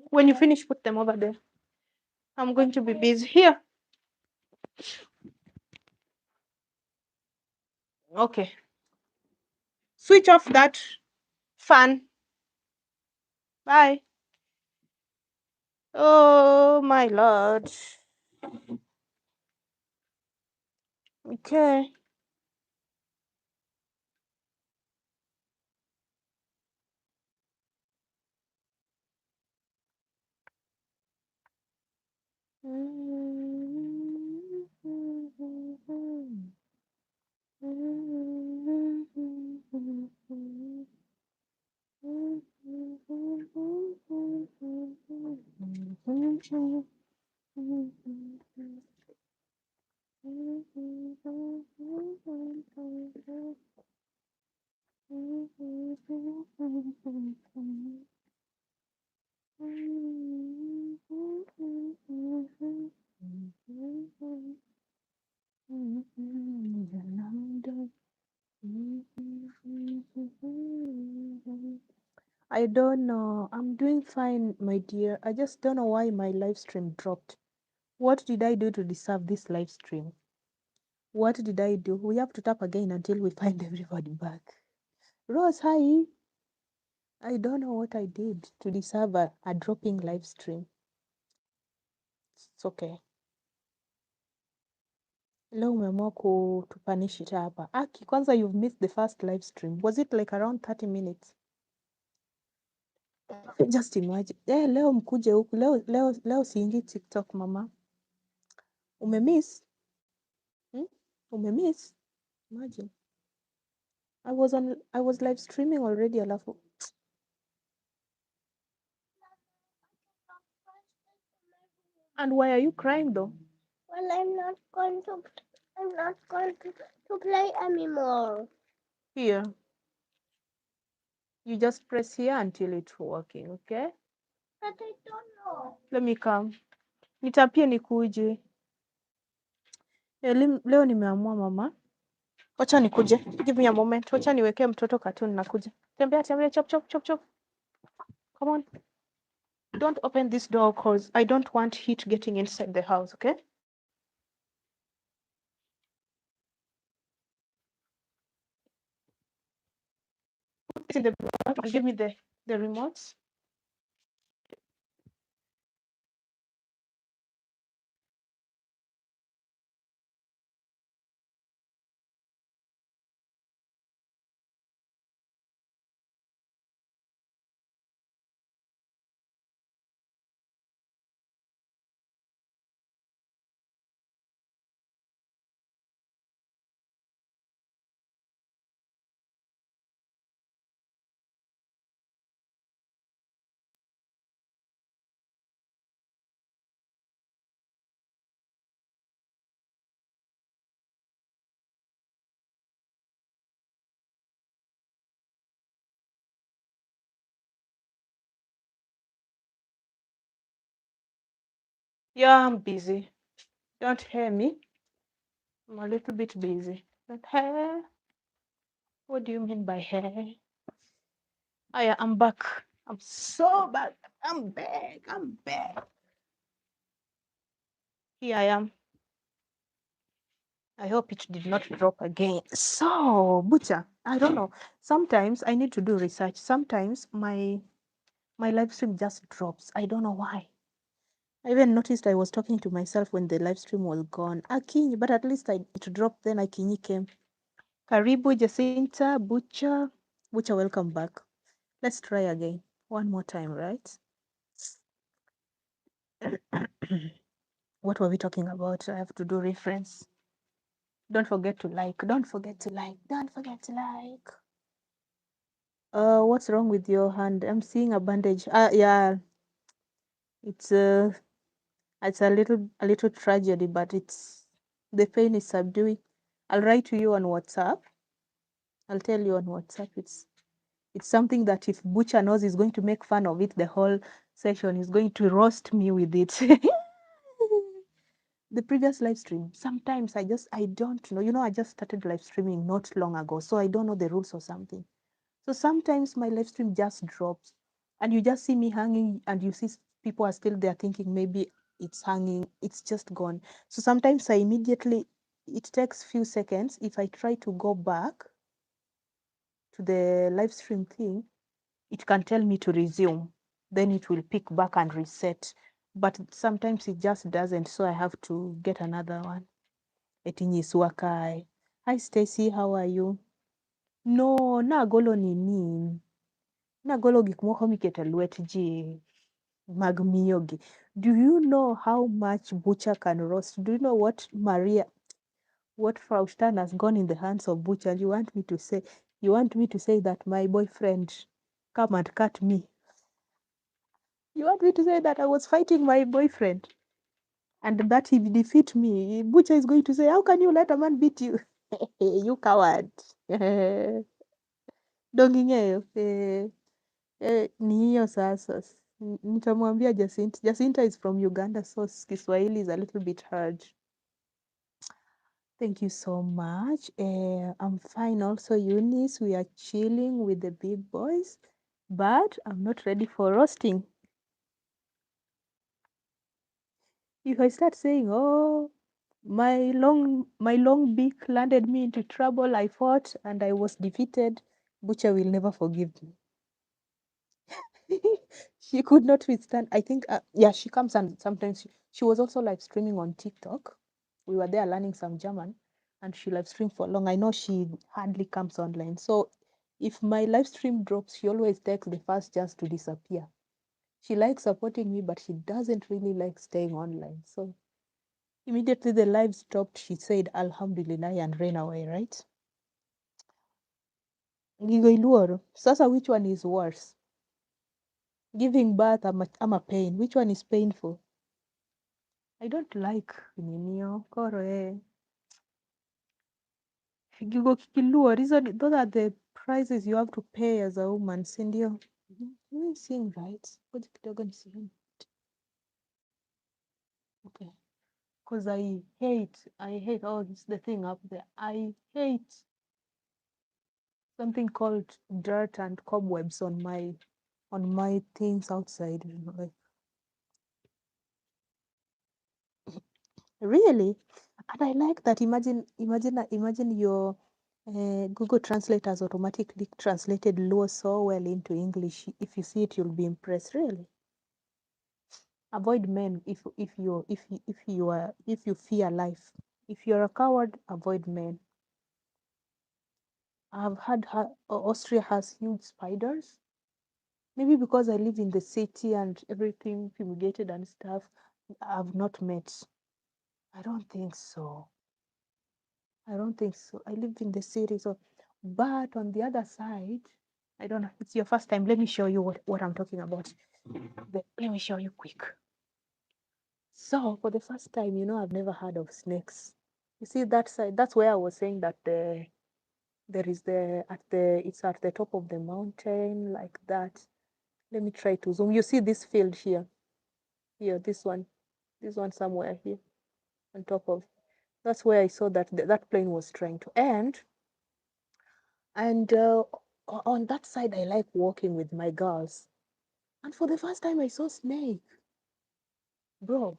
When you finish, put them over there. I'm going to be busy. Here. Okay. Switch off that fan. Bye. Oh, my Lord. Okay. I don't know. I'm doing fine, my dear. I just don't know why my live stream dropped. What did I do to deserve this live stream? What did I do? We have to tap again until we find everybody back. Rose, hi. I don't know what I did to deserve a dropping live stream. It's okay. Leo umeamua kutupanish it hapa. Aki, kwanza you've missed the first live stream. Was it like around 30 minutes? Just imagine. Leo mkuje huku. Leo siingii TikTok mama. Umemiss? Umemiss? Imagine. I was live streaming already alafu. And why are you crying though? Well, I'm not going to play anymore. Here. You just press here until it's working, okay? But I don't know. Let me come. Nitapia nikuje. Leo nimeamua mama. Wacha nikuje. Give me a moment. Wacha niwekee mtoto cartoon nakuja. Tembea, chop, chop, chop, chop. Come on. Don't open this door because I don't want heat getting inside the house, okay? Put it in the box and give me the remotes. Yeah, I'm busy. Don't hear me. I'm a little bit busy. But hair? What do you mean by hair? Oh yeah, I'm back. I'm so back. I'm back. I'm back. Here I am. I hope it did not drop again. So, Butcher, I don't know. Sometimes I need to do research. Sometimes my live stream just drops. I don't know why. I even noticed I was talking to myself when the live stream was gone. Akinyi, but at least it dropped, then Akinyi came. Karibu, Jacinta, Butcher. Butcher, welcome back. Let's try again. One more time, right? What were we talking about? I have to do reference. Don't forget to like. Don't forget to like. Don't forget to like. What's wrong with your hand? I'm seeing a bandage. Yeah. It's a little tragedy, but the pain is subduing. I'll write to you on WhatsApp. I'll tell you on WhatsApp. It's something that if Butcher knows, he's going to make fun of it the whole session. He's going to roast me with it. The previous live stream, sometimes I don't know. I just started live streaming not long ago, so I don't know the rules or something. So sometimes my live stream just drops and you just see me hanging and you see people are still there thinking maybe it's hanging, it's just gone. So sometimes I immediately, it takes few seconds. If I try to go back to the live stream thing, it can tell me to resume. Then it will pick back and reset. But sometimes it just doesn't. So I have to get another one. Etinyiswakai. Hi Stacy, how are you? No, nagolo nini. Nagolo gik moko miketo e lwet ji mag miyogi. Do you know how much butcher can roast? Do you know what Faustin has gone in the hands of butcher? And you want me to say that my boyfriend come and cut me? You want me to say that I was fighting my boyfriend and that he defeat me? Butcher is going to say, how can you let a man beat you? You coward. Donging'eyo. Ni hiyo sasa. Nitamwambia Jacinta. Jacinta is from Uganda, so Kiswahili is a little bit hard. Thank you so much. I'm fine also, Eunice. We are chilling with the big boys, but I'm not ready for roasting. If I start saying, oh, my long beak landed me into trouble, I fought and I was defeated, Butcher will never forgive me. She could not withstand. I think, yeah, she comes and sometimes she was also live streaming on TikTok. We were there learning some German and she live streamed for long. I know she hardly comes online. So if my live stream drops, she always takes the first chance to disappear. She likes supporting me, but she doesn't really like staying online. So immediately the live stopped, she said, Alhamdulillah, and ran away, right? Gigo iluoro. Sasa, which one is worse? Giving birth ama pain? Which one is painful? I don't like ninio koro gigo kikiluo. Those are the prices you have to pay as a woman, si ndio? Am I seeing right? Ngoja kidogo nisione. Okay. Because I hate, oh, it's the thing up there. I hate something called dirt and cobwebs on my things outside. Like, really? And I like that. Imagine your Google Translate has automatically translated Luo so well into English. If you see it, you'll be impressed. Really. Avoid men if you fear life. If you're a coward, avoid men. I've heard Austria has huge spiders. Maybe because I live in the city and everything fumigated and stuff, I've not met. I don't think so. I don't think so. I live in the city, so. But on the other side, I don't know. It's your first time. Let me show you what I'm talking about. Let me show you quick. So for the first time, I've never heard of snakes. You see that side? That's where I was saying that it's at the top of the mountain like that. Let me try to zoom. You see this field here? Here, this one somewhere here on top of. That's where I saw that plane was trying to end. And on that side, I like walking with my girls. And for the first time, I saw snake. Bro,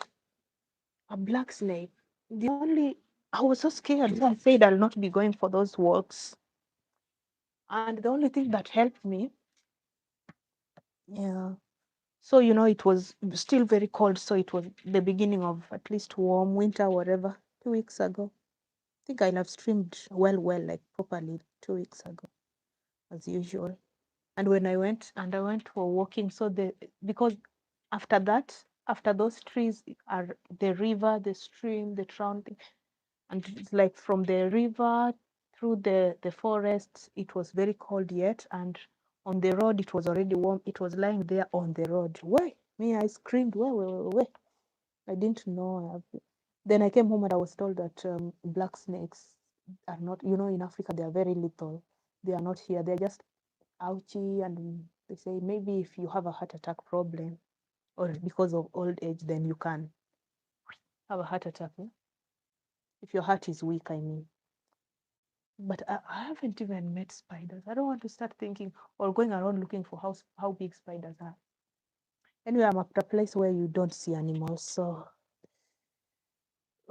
a black snake. I was so scared. So I said I'll not be going for those walks. And the only thing that helped me, yeah. So, it was still very cold. So it was the beginning of at least warm winter, whatever, 2 weeks ago. I think I have streamed well, like properly 2 weeks ago, as usual. And when I went for walking, so because after those trees are the river, the stream, the surrounding, and it's like from the river through the forests, it was very cold yet, and on the road it was already warm. It was lying there on the road. Why? Me, I screamed, where? I didn't know. Then I came home and I was told that black snakes are not, in Africa, they are very little. They are not here. They're just ouchy, and they say maybe if you have a heart attack problem or because of old age, then you can have a heart attack. If your heart is weak, I mean. But I haven't even met spiders. I don't want to start thinking or going around looking for how big spiders are. Anyway, I'm after a place where you don't see animals. So,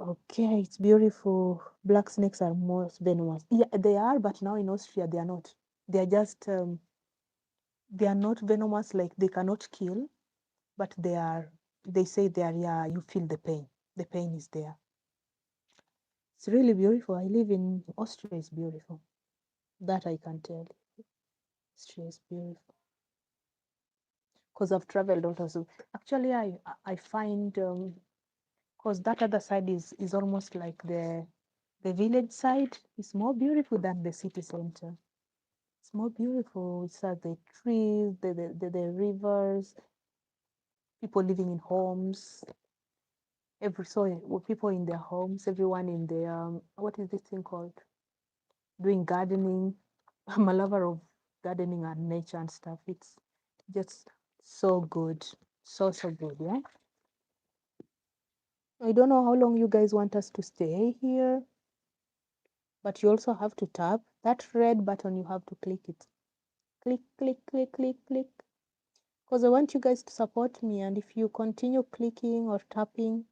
okay, it's beautiful. Black snakes are most venomous. Yeah, they are, but now in Austria, they are not. They are just, they are not venomous, like they cannot kill, but they say they are, yeah, you feel the pain. The pain is there. It's really beautiful. I live in Austria, is beautiful. That I can tell you. Austria is beautiful. Because I've traveled also. Actually, I find, because that other side is almost like the village side is more beautiful than the city center. It's more beautiful. It's the trees, the rivers, people living in homes, people in their homes, everyone in their what is this thing called? Doing gardening. I'm a lover of gardening and nature and stuff. It's just so good. So good, yeah. I don't know how long you guys want us to stay here, but you also have to tap that red button. You have to click it. Click, click, click, click, click. Because I want you guys to support me. And if you continue clicking or tapping,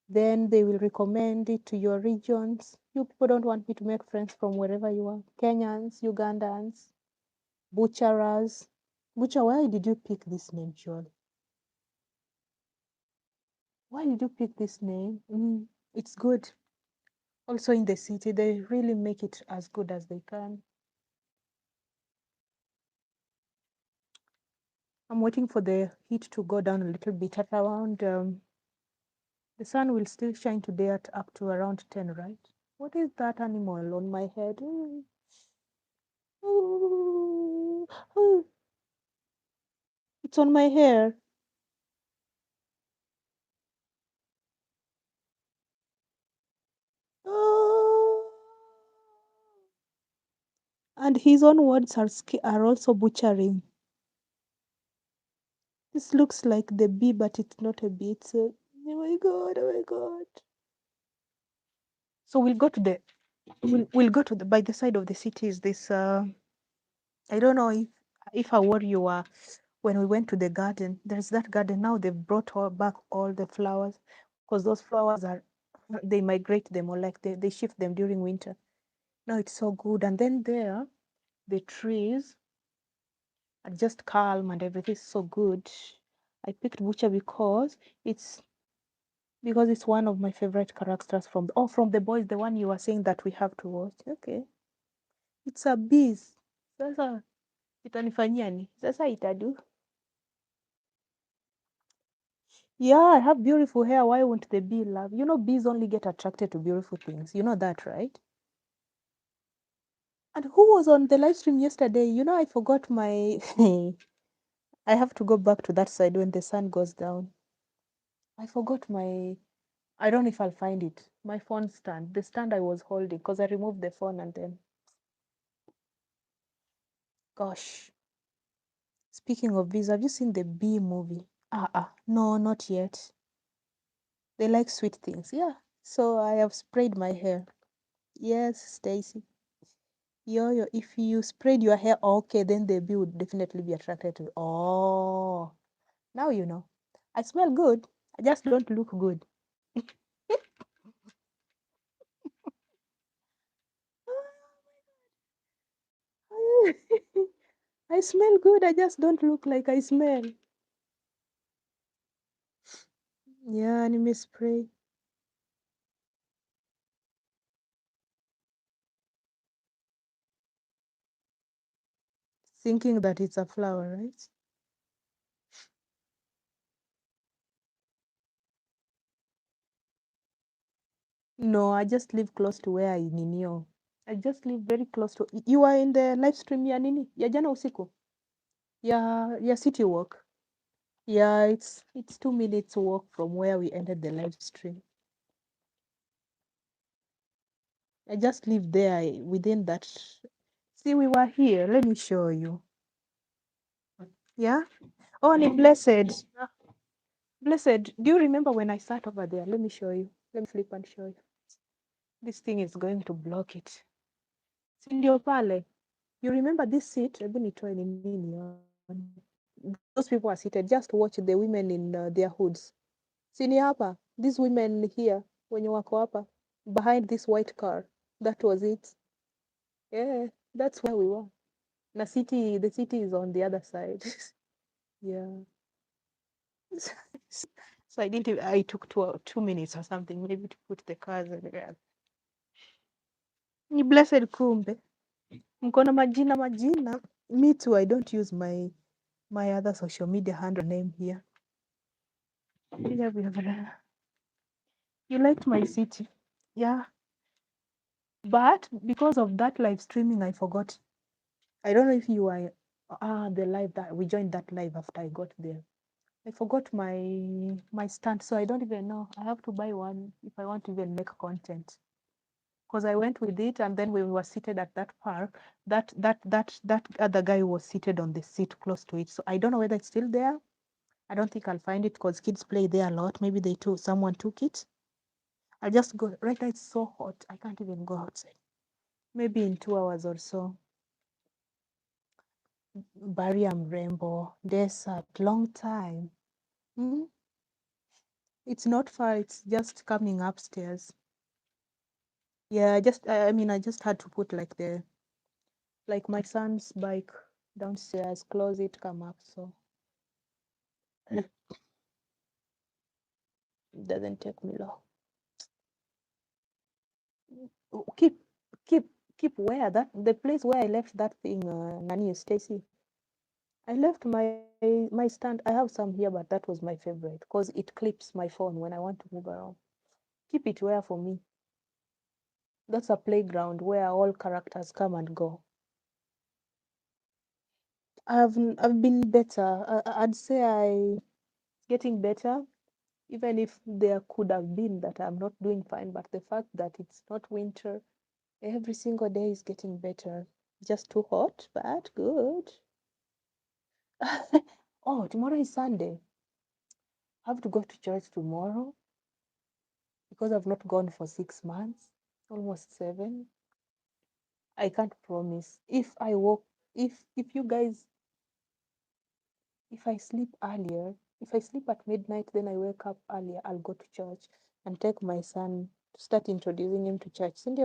then they will recommend it to your regions. You people don't want me to make friends from wherever you are. Kenyans, Ugandans, butcherers. Butcher, why did you pick this name, Joel? Why did you pick this name? It's good. Also in the city, they really make it as good as they can. I'm waiting for the heat to go down a little bit at around, the sun will still shine today at up to around 10, right? What is that animal on my head? Ooh, ooh, it's on my hair. Oh. And his own words are also butchering. This looks like the bee, but it's not a bee. It's a, oh my god, oh my god. So we'll go to the by the side of the city is this I don't know if I were you were when we went to the garden. There's that garden now. They've brought back all the flowers because those flowers are they migrate them or like they shift them during winter. Now it's so good. And then there, the trees are just calm and everything's so good. I picked Butcher because it's one of my favorite characters from the boys, the one you were saying that we have to watch. Okay, it's a bees. Sasa itanifanyia ni sasa itadu. Yeah, I have beautiful hair. Why won't the bee love? You know, bees only get attracted to beautiful things. You know that, right? And who was on the live stream yesterday? You know, I forgot my. I have to go back to that side when the sun goes down. I forgot my. I don't know if I'll find it. My phone stand, the stand I was holding, because I removed the phone and then. Gosh. Speaking of bees, have you seen the bee movie? No, not yet. They like sweet things. Yeah. So I have sprayed my hair. Yes, Stacy. Yo, if you spread your hair, okay, then the bee would definitely be attracted to. Oh, now you know. I smell good. I just don't look good. I smell good. I just don't look like I smell. Yeah, anime spray. Thinking that it's a flower, right? No, I just live close to where I ninio. I just live very close to. You are in the live stream ya nini? Ya jana usiku? Ya city walk. Yeah, it's 2 minutes walk from where we ended the live stream. I just live there within that. See, we were here. Let me show you. Yeah. Oh, ni blessed. Blessed. Do you remember when I sat over there? Let me show you. Let me flip and show you. This thing is going to block it. Si ndio pale. You remember this seat? Hebu nitoe nini nione. those people are seated. Just watch the women in their hoods. Sini hapa, these women here, wenye wako hapa, behind this white car. That was it. Yeah, that's where we were. The city is on the other side. Yeah. So I took 2 minutes or something, maybe to put the cars in the. Ni blessed kumbe. Mko na majina. Me too, I don't use my other social media handle name here. Yeah, you liked my city. Yeah. But because of that live streaming, I forgot. I don't know if you are the live that we joined that live after I got there. I forgot my stand, so I don't even know. I have to buy one if I want to even make content. Because I went with it, and then when we were seated at that park, that other guy was seated on the seat close to it. So I don't know whether it's still there. I don't think I'll find it because kids play there a lot. Maybe someone took it. I'll just go. Right now it's so hot. I can't even go outside. Maybe in 2 hours or so. Barrier Mrembo, desert, long time. Mm? It's not far. It's just coming upstairs. Yeah, I just had to put like my son's bike downstairs, close it, come up, so it doesn't take me long. Oh, keep where the place where I left that thing, Nani Stacy. I left my stand. I have some here, but that was my favorite because it clips my phone when I want to move around. Keep it where for me. That's a playground where all characters come and go. I've been better. I'd say I getting better, even if there could have been that I'm not doing fine. But the fact that it's not winter, every single day is getting better. Just too hot, but good. Oh, tomorrow is Sunday. I have to go to church tomorrow because I've not gone for 6 months, almost 7. I can't promise. If you guys, if I sleep earlier, if I sleep at midnight, then I wake up earlier, I'll go to church and take my son to start introducing him to church. Cindy,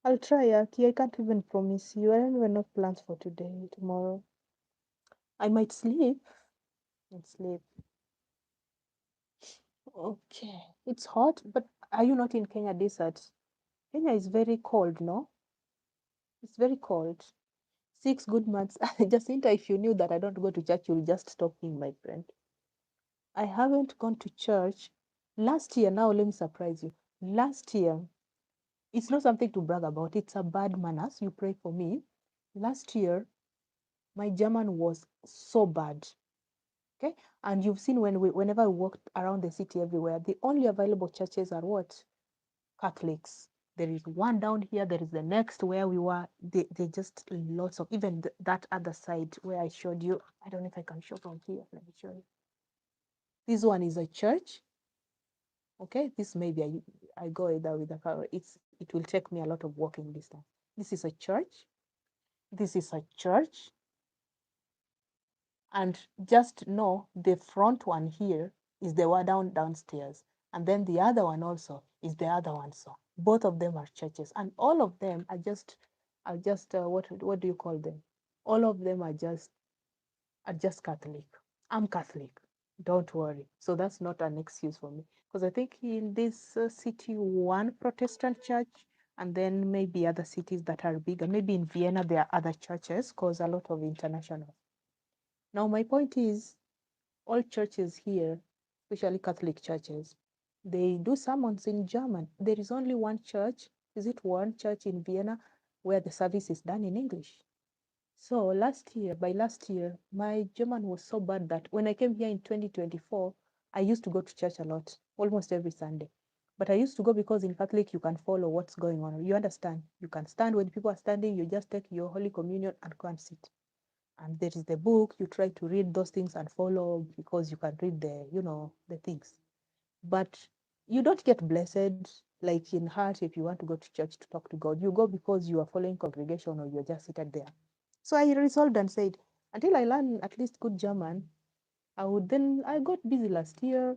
I'll try, Aki. I can't even promise you. I don't even have plans for today, tomorrow. I might sleep and sleep. Okay. It's hot, but are you not in Kenya desert? Kenya is very cold, no? It's very cold. 6 good months. Jacinta, if you knew that I don't go to church, you'll just stop being my friend. I haven't gone to church. Last year, now let me surprise you. Last year, it's not something to brag about. It's a bad manners. You pray for me. Last year, my German was so bad. Okay, and you've seen whenever we walked around the city everywhere, the only available churches are what? Catholics. There is one down here. There is the next where we were. They just lots of even that other side where I showed you. I don't know if I can show from here. Let me show you. This one is a church. Okay, this maybe I go either with a car. It will take me a lot of walking distance. This is a church. This is a church. And just know the front one here is the one downstairs. And then the other one also is the other one. So both of them are churches. And all of them are just what do you call them? All of them are just Catholic. I'm Catholic. Don't worry. So that's not an excuse for me. Because I think in this city, one Protestant church, and then maybe other cities that are bigger. Maybe in Vienna, there are other churches, because a lot of international. Now, my point is, all churches here, especially Catholic churches, they do sermons in German. There is only one church, is it one church in Vienna, where the service is done in English. So by last year, my German was so bad that when I came here in 2024, I used to go to church a lot, almost every Sunday. But I used to go because in Catholic, you can follow what's going on. You understand? You can stand when people are standing, you just take your Holy Communion and go and sit. And there is the book, you try to read those things and follow because you can read the things. But you don't get blessed like in heart if you want to go to church to talk to God. You go because you are following congregation or you're just seated there. So I resolved and said, until I learn at least good German. I got busy last year.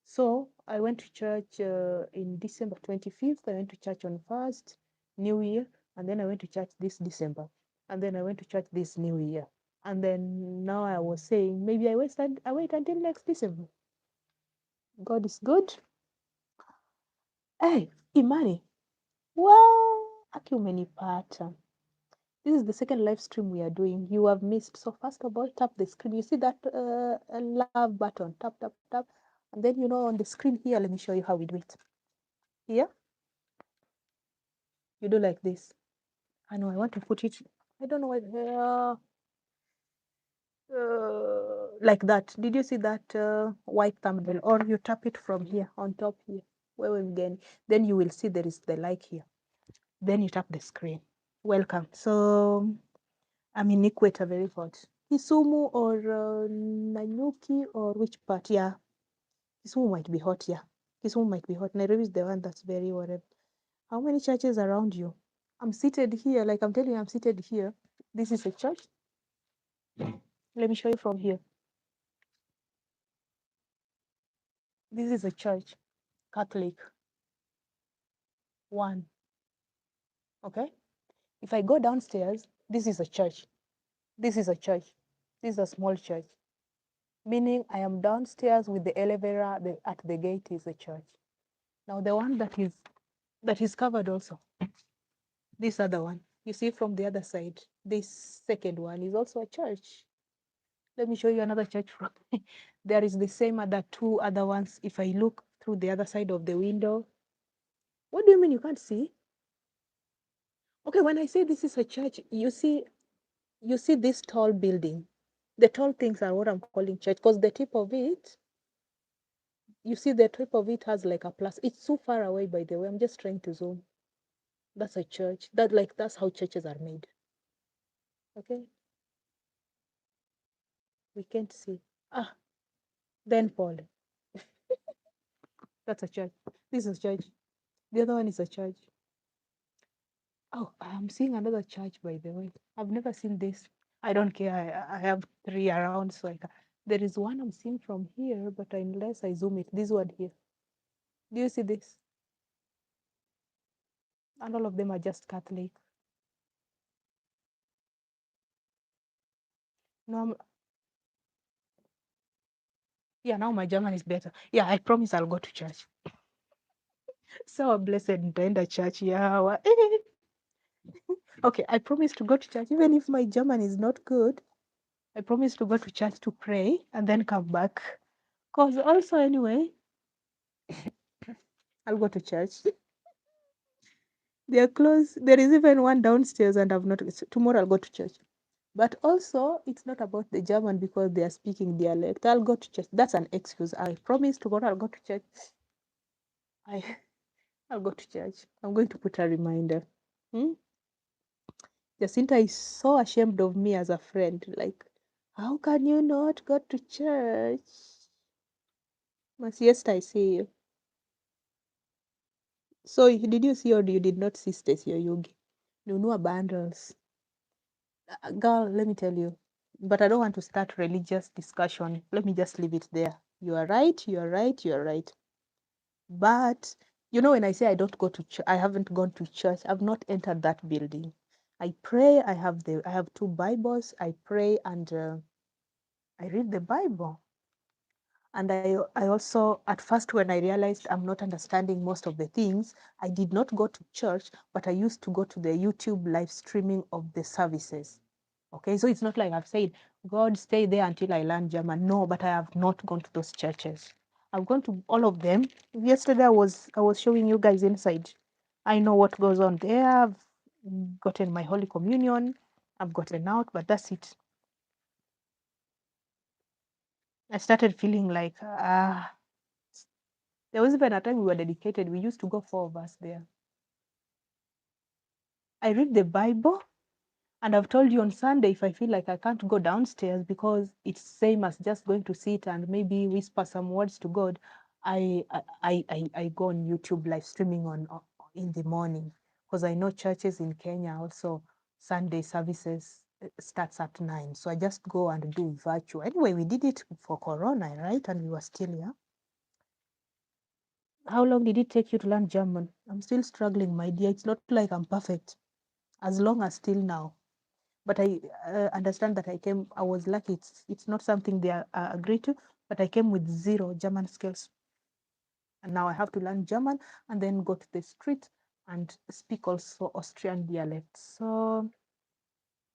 So I went to church in December 25th. I went to church on 1st, New Year. And then I went to church this December. And then I went to church this New Year. And then now I was saying, maybe I wait until next December. God is good. Hey, Imani. Wow. Aki umenipata. This is the second live stream we are doing. You have missed. So first of all, tap the screen. You see that love button. Tap, tap, tap. And then, on the screen here, let me show you how we do it. Here, you do like this. I know I want to put it. I don't know where. Like that. Did you see that white thumbnail? Or you tap it from here on top here. Where we again. Then you will see there is the like here. Then you tap the screen. Welcome. So I'm in Equator, very hot. Kisumu or Nanyuki or which part? Yeah, Kisumu might be hot. Yeah, Kisumu might be hot. Nairobi is the one that's very whatever. How many churches around you? I'm seated here. Like I'm telling you, I'm seated here. This is a church. Let me show you from here. This is a church, Catholic one. Okay. If I go downstairs, this is a church. This is a church. This is a small church. Meaning I am downstairs with the elevator. At the gate is a church. Now the one that is covered also. This other one, you see from the other side. This second one is also a church. Let me show you another church from. There is the same other two other ones. If I look through the other side of the window, what do you mean you can't see? Okay, when I say this is a church, you see this tall building. The tall things are what I'm calling church because the tip of it, you see the tip of it has like a plus. It's so far away, by the way. I'm just trying to zoom. That's a church. That's how churches are made. Okay, we can't see. Ah, then Paul. That's a church. This is a church. The other one is a church. Oh, I'm seeing another church, by the way. I've never seen this. I don't care. I have three around, so there is one I'm seeing from here, but unless I zoom it, this one here. Do you see this? And all of them are just Catholic. No, yeah, now my German is better. Yeah, I promise I'll go to church. So blessed nitaenda church. Yeah. Okay, I promise to go to church, even if my German is not good. I promise to go to church to pray and then come back. Because also, anyway, I'll go to church. They are close. There is even one downstairs, and I've not. Tomorrow I'll go to church. But also, it's not about the German because they are speaking dialect. I'll go to church. That's an excuse. I promise tomorrow I'll go to church. I, I'll go to church. I'm going to put a reminder. Hmm? Jacinta is so ashamed of me as a friend. Like, how can you not go to church? Siesta, I see you. So, did you see or you did not see Stacy or Yugi? Nunua bundles. Girl, let me tell you. But I don't want to start religious discussion. Let me just leave it there. You are right, you are right, you are right. But when I say I don't go to church, I haven't gone to church. I've not entered that building. I pray. I have two Bibles. I pray and I read the Bible. And I also, at first, when I realized I'm not understanding most of the things, I did not go to church, but I used to go to the YouTube live streaming of the services. Okay, so it's not like I've said, God, stay there until I learn German. No, but I have not gone to those churches. I've gone to all of them. Yesterday I was showing you guys inside. I know what goes on there. I've gotten my Holy Communion. I've gotten out, but that's it. I started feeling like, there was even a time we were dedicated. We used to go four of us there. I read the Bible. And I've told you on Sunday, if I feel like I can't go downstairs because it's same as just going to sit and maybe whisper some words to God, I go on YouTube live streaming in the morning because I know churches in Kenya also Sunday services starts at 9. So I just go and do virtual. Anyway, we did it for Corona, right? And we were still here. How long did it take you to learn German? I'm still struggling, my dear. It's not like I'm perfect, as long as still now. But I understand that I was lucky. It's not something they agree to, but I came with zero German skills. And now I have to learn German and then go to the street and speak also Austrian dialect. So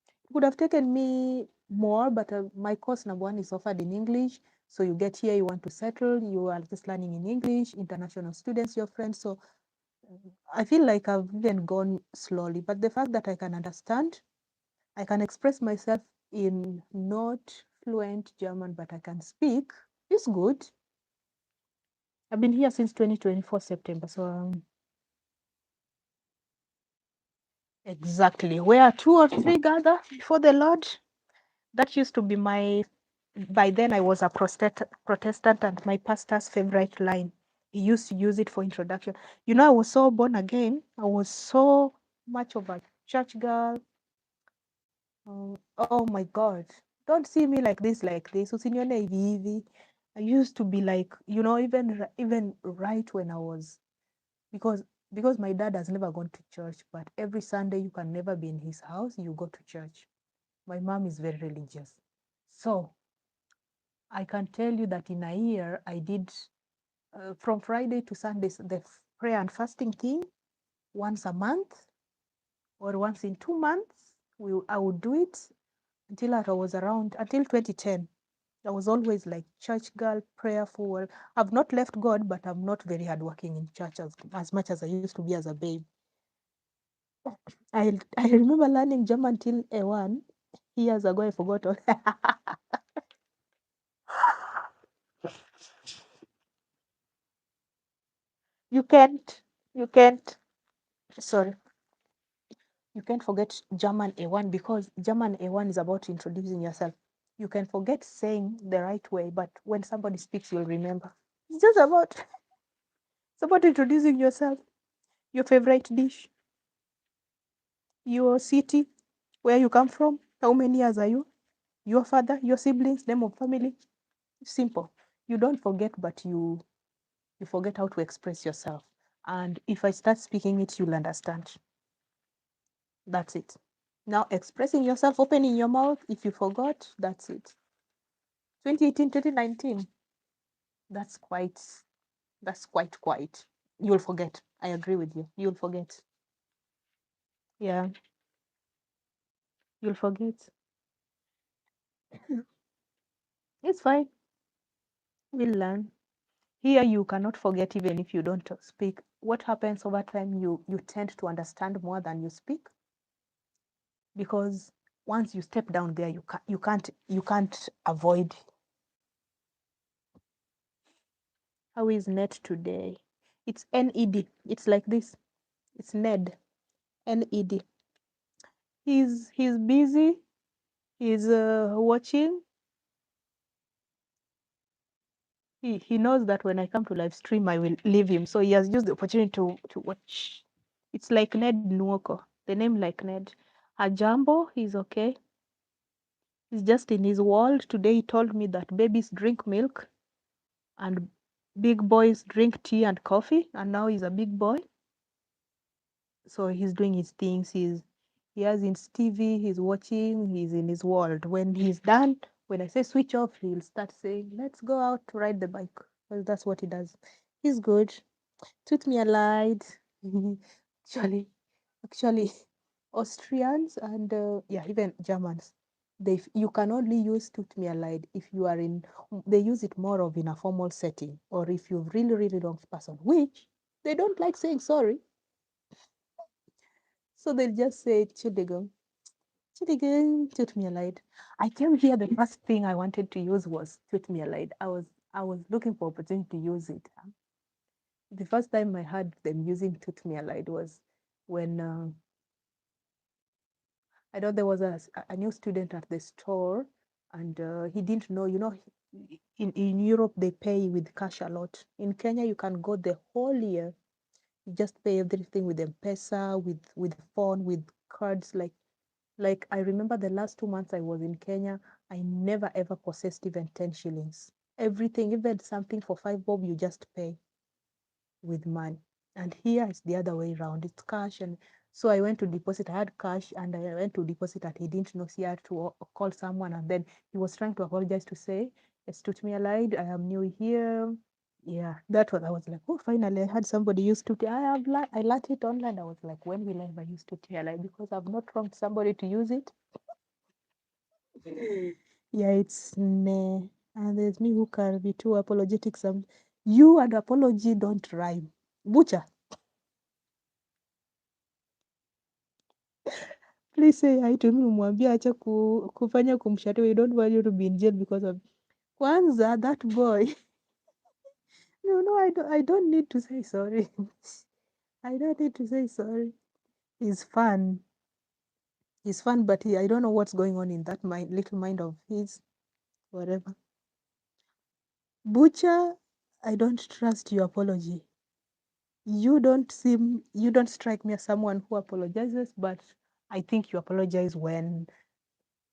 it would have taken me more, but my course number one is offered in English. So you get here, you want to settle, you are just learning in English, international students, your friends. So I feel like I've even gone slowly. But the fact that I can understand, I can express myself in not fluent German, but I can speak, is good. I've been here since 2024 September. So exactly. Where two or three gather before the Lord. That used to be by then I was a Protestant and my pastor's favorite line. He used to use it for introduction. You know, I was so born again. I was so much of a church girl. Oh my God. Don't see me like this, like this. Usinione hivi hivi. I used to be like, even right when I was, because because my dad has never gone to church, but every Sunday you can never be in his house, you go to church. My mom is very religious. So I can tell you that in a year, I did from Friday to Sunday, the prayer and fasting thing once a month or once in 2 months. I would do it until I was around, until 2010. I was always like church girl, prayerful. I've not left God, but I'm not very hardworking in church as much as I used to be as a babe. I remember learning German till A1 years ago. I forgot all. you can't, you can't. Sorry. You can't forget German A1 because German A1 is about introducing yourself. You can forget saying the right way, but when somebody speaks, you'll remember. It's just about it's about introducing yourself, your favorite dish, your city, where you come from, how many years are you, your father, your siblings, name of family. Simple. You don't forget, but you forget how to express yourself. And if I start speaking it, you'll understand. That's it. Now expressing yourself, opening your mouth, if you forgot, that's it. 2018, 2019, that's quite. You'll forget. I agree with you. You'll forget. Yeah, you'll forget. It's fine. We'll learn. Here you cannot forget even if you don't speak. What happens over time, you tend to understand more than you speak, because once you step down there, you can't avoid. How is net today? It's NED. It's like this. It's Ned. NED. He's busy. He's watching. He knows that when I come to live stream, I will leave him. So he has used the opportunity to watch. It's like Ned Nwoko. The name like Ned. Ajambo, he's okay. He's just in his world. Today he told me that babies drink milk and big boys drink tea and coffee, and now he's a big boy. So he's doing his things. He has his TV, he's watching, he's in his world. When he's done, when I say switch off, he'll start saying, let's go out to ride the bike. Well, that's what he does. He's good. Toot me a light. actually, actually, Austrians and yeah, even Germans, you can only use toot me a light if you are in. They use it more of in a formal setting, or if you're really wrong person, which they don't like saying sorry. So they'll just say Chidigo. Chidigo, toot me a light. I came here. The first thing I wanted to use was toot me a light. I was looking for opportunity to use it. The first time I heard them using toot me a light was when I know there was a new student at the store, and he didn't know. In Europe they pay with cash a lot. In Kenya you can go the whole year. You just pay everything with M-Pesa, with phone, with cards like. Like, I remember the last 2 months I was in Kenya, I never ever possessed even 10 shillings. Everything, even something for 5 bob, you just pay with money. And here it's the other way around. It's cash. And so I went to deposit. I had cash and I went to deposit and he didn't know. So he had to call someone. And then he was trying to apologize to say, excuse me, I lied. I am new here. Yeah, that was, I was like, oh, finally, I had somebody use to, I learned it online. I was like, when will I ever use to TLI? Because I've not wronged somebody to use it. Yeah, it's nah. And there's me who can be too apologetic. Some you and apology don't rhyme. Butcher, please say hi to me. Umwambie acha kufanya kumshauri. We don't want you to be in jail because of Kwanza, that boy. No, I don't need to say sorry. I don't need to say sorry. He's fun. He's fun, but I don't know what's going on in that little mind of his. Whatever. Butcher, I don't trust your apology. You don't strike me as someone who apologizes, but I think you apologize when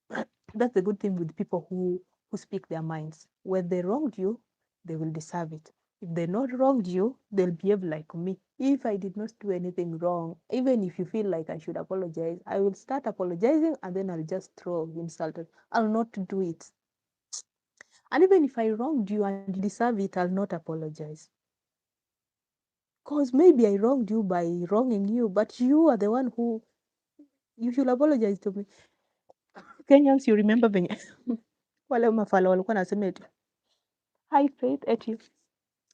that's the good thing with people who speak their minds. When they wronged you, they will deserve it. If they not wronged you, they'll behave like me. If I did not do anything wrong, even if you feel like I should apologize, I will start apologizing and then I'll just throw insulted. I'll not do it. And even if I wronged you and you deserve it, I'll not apologize. Because maybe I wronged you by wronging you, but you are the one who you should apologize to me. Kenyans, you remember venye wale mafala walikuwa nasema eti hi Faith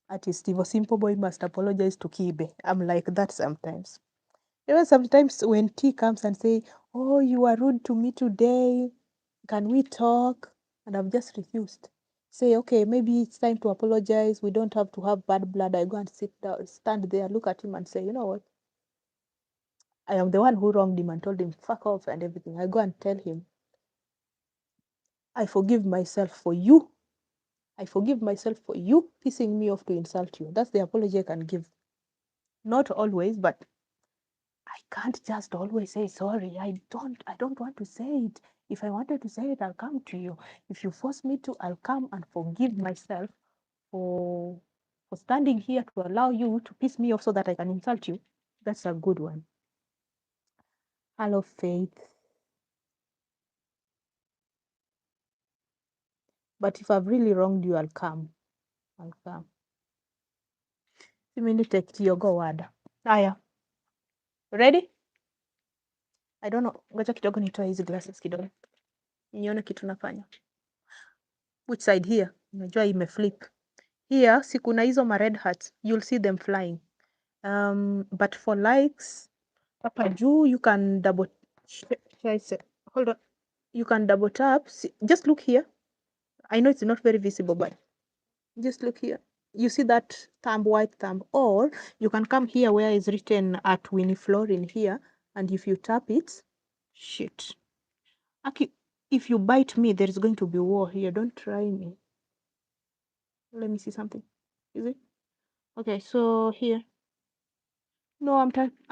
ati Steve Simple Boy must apologize to Kibe. I'm like that sometimes. Even sometimes when T comes and say, oh, you are rude to me today, can we talk? And I've just refused. Say, okay, maybe it's time to apologize. We don't have to have bad blood. I go and sit down, stand there, look at him and say, you know what? I am the one who wronged him and told him, fuck off and everything. I go and tell him, I forgive myself for you. I forgive myself for you pissing me off to insult you. That's the apology I can give. Not always, but I can't just always say sorry. I don't want to say it. If I wanted to say it, I'll come to you. If you force me to, I'll come and forgive myself for for standing here to allow you to piss me off so that I can insult you. That's a good one. Hello, Faith. But if I've really wronged you, I'll come. I'll come. Mimi nitekiogo wada. Haya. Ready? I don't know. Ngoja kidogo nitoe hizi glasses kidogo. Nione kitu nafanya. Which side here? Unajua imeflip. Here, si kuna hizo ma red hearts. You'll see them flying. But for likes, hapa juu, you can double, hold on. You can double tap. See, just look here. I know it's not very visible, but just look here. You see that thumb, white thumb, or you can come here where it's written at Winnie Florin here, and if you tap it, shit. Aki, if you bite me, there is going to be war here. Don't try me. Let me see something. Is it? Okay, so here. No, I'm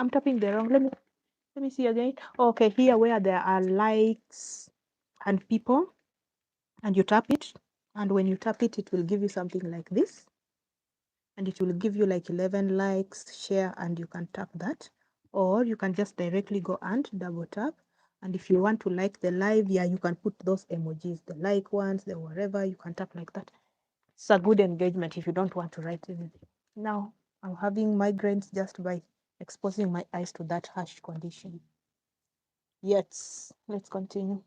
tapping the wrong. Let me see again. Okay, here where there are likes and people, and you tap it, and when you tap it, it will give you something like this, and it will give you like 11 likes, share, and you can tap that, or you can just directly go and double tap. And if you want to like the live, yeah, you can put those emojis, the like ones, the whatever, you can tap like that. It's a good engagement if you don't want to write anything. Now, I'm having migraines just by exposing my eyes to that harsh condition. Yes, let's continue.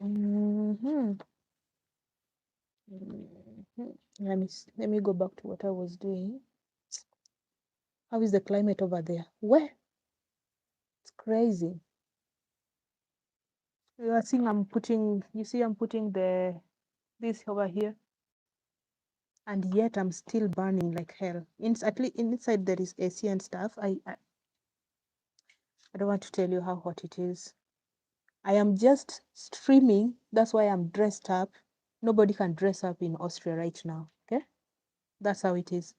Mhm. Mhm. Let me go back to what I was doing. How is the climate over there? Where? It's crazy. You are seeing you see I'm putting this over here, and yet I'm still burning like hell. At least inside there is AC and stuff. I don't want to tell you how hot it is. I am just streaming. That's why I'm dressed up. Nobody can dress up in Austria right now. Okay? That's how it is.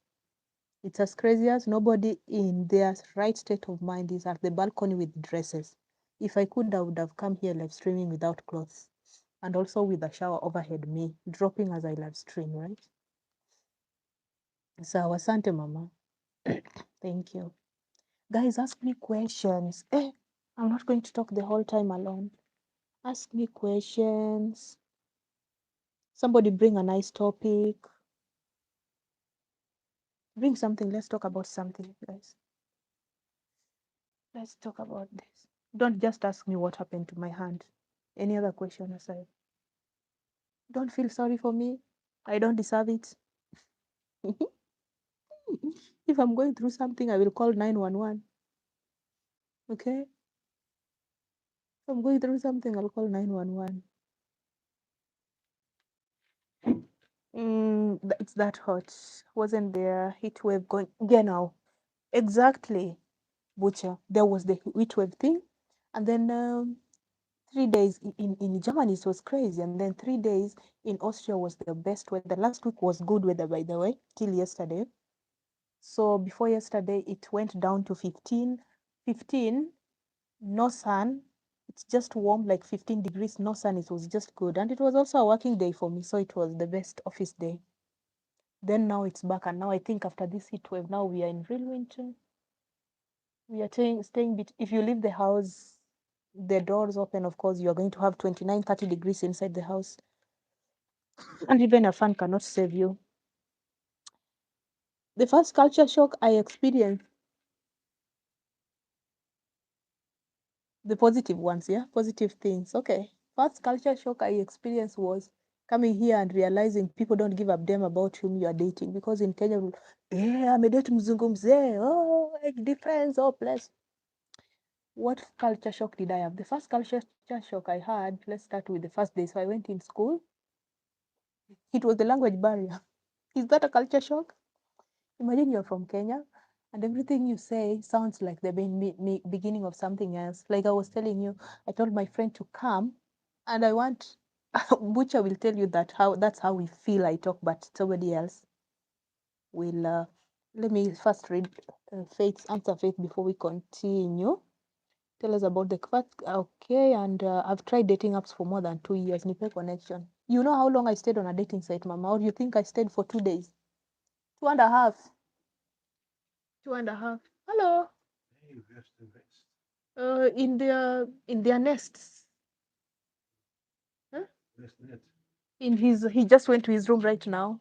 It's as crazy as nobody in their right state of mind is at the balcony with dresses. If I could, I would have come here live streaming without clothes. And also with a shower overhead me, dropping as I live stream, right? So, asante mama. Thank you. Guys, ask me questions. I'm not going to talk the whole time alone. Ask me questions. Somebody bring a nice topic. Bring something. Let's talk about something, guys. Let's talk about this. Don't just ask me what happened to my hand. Any other question aside. Don't feel sorry for me. I don't deserve it. If I'm going through something, I will call 911. Okay? If I'm going through something, I'll call 911. It's that hot. Wasn't there heat wave going? Yeah, now. Exactly, Butcher. There was the heat wave thing. And then 3 days in Germany, it was crazy. And then 3 days in Austria was the best weather. Last week was good weather, by the way, till yesterday. So before yesterday, it went down to 15. 15, no sun. It's just warm, like 15 degrees, no sun. It was just good. And it was also a working day for me. So it was the best office day. Then now it's back. And now I think after this heat wave, now we are in real winter. We are staying, if you leave the house, the doors open, of course, you are going to have 29, 30 degrees inside the house. And even a fan cannot save you. The first culture shock I experienced, the positive ones, yeah, positive things. Okay. First culture shock I experienced was coming here and realizing people don't give a damn about whom you are dating. Because in Kenya, yeah, amedate mzungu mzee, oh, age difference, oh, plus. What culture shock did I have? The first culture shock I had, let's start with the first day. So I went in school. It was the language barrier. Is that a culture shock? Imagine you're from Kenya and everything you say sounds like the beginning of something else. Like I was telling you, I told my friend to come and I want, Butcher will tell you that's how we feel I talk, but somebody else will, let me first read Faith's answer, Faith, before we continue. Tell us about the first, okay, and I've tried dating apps for more than 2 years. Nipe connection. You know how long I stayed on a dating site, Mama? Or do you think I stayed for 2 days? 2.5. 2.5. Hello. Hey, where's the rest? In their nests. Huh? Where's Ned? He just went to his room right now.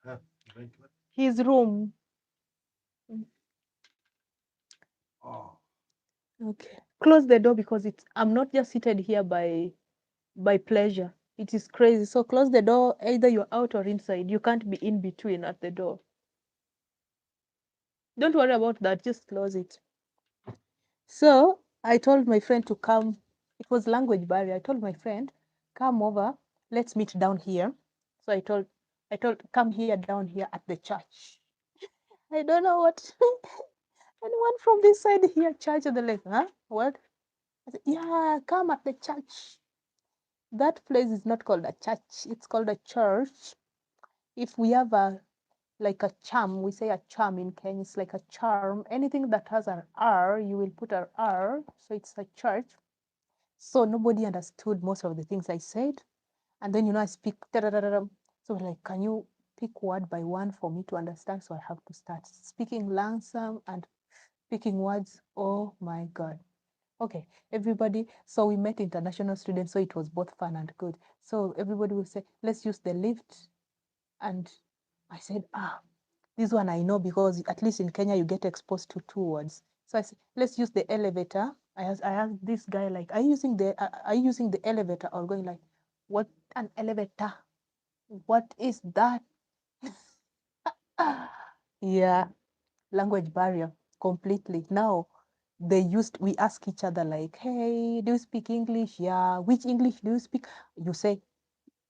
Huh? Wait, what? His room. Oh, Okay. Close the door because I'm not just seated here by pleasure. It is crazy. So close the door. Either you're out or inside. You can't be in between at the door. Don't worry about that. Just close it. So I told my friend to come. It was language barrier. I told my friend, come over. Let's meet down here. So I told, come here down here at the church. I don't know what anyone from this side here, church. They're like, huh? What? I said, yeah, come at the church. That place is not called a church. It's called a church. If we have like a charm, we say a charm in Kenya. It's like a charm. Anything that has an R, you will put an R. So it's a church. So nobody understood most of the things I said. And then, I speak. So like, can you pick word by one for me to understand? So I have to start speaking langsam and picking words. Oh my God. Okay, everybody. So we met international students. So it was both fun and good. So everybody will say, let's use the lift. And I said, this one I know because at least in Kenya you get exposed to two words. So I said, let's use the elevator. I asked this guy like, are you using the elevator or going like, what an elevator? What is that? Yeah, language barrier completely. Now we ask each other like, hey, do you speak English? Yeah. Which English do you speak? You say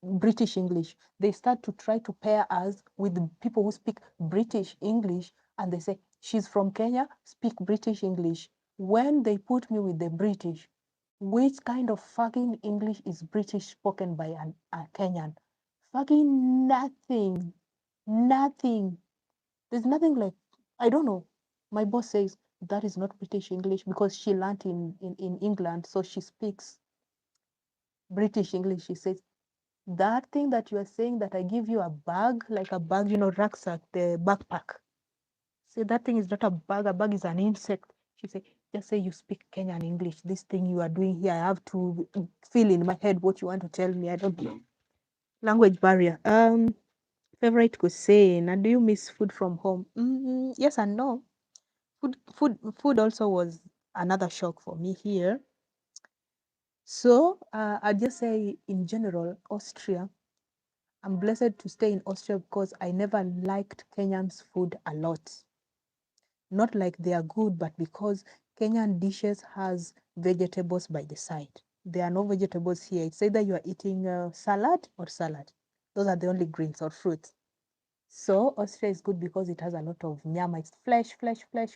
British English. They start to try to pair us with people who speak British English, and they say, she's from Kenya, speak British English. When they put me with the British, which kind of fucking English is British spoken by a Kenyan? Fucking nothing. Nothing. There's nothing like, I don't know. My boss says, that is not British English because she learned in England, so she speaks British English. She says, that thing that you are saying that I give you a bag, like a bag, rucksack, the backpack. Say that thing is not a bag is an insect. She said, just say you speak Kenyan English. This thing you are doing here, I have to feel in my head what you want to tell me. I don't know. Language barrier. Favorite cuisine. And do you miss food from home? Yes and no. Food also was another shock for me here. So I'd just say in general, Austria. I'm blessed to stay in Austria because I never liked Kenyan's food a lot. Not like they are good, but because Kenyan dishes has vegetables by the side. There are no vegetables here. It's either you are eating salad or salad. Those are the only greens or fruits. So Austria is good because it has a lot of nyama. It's flesh,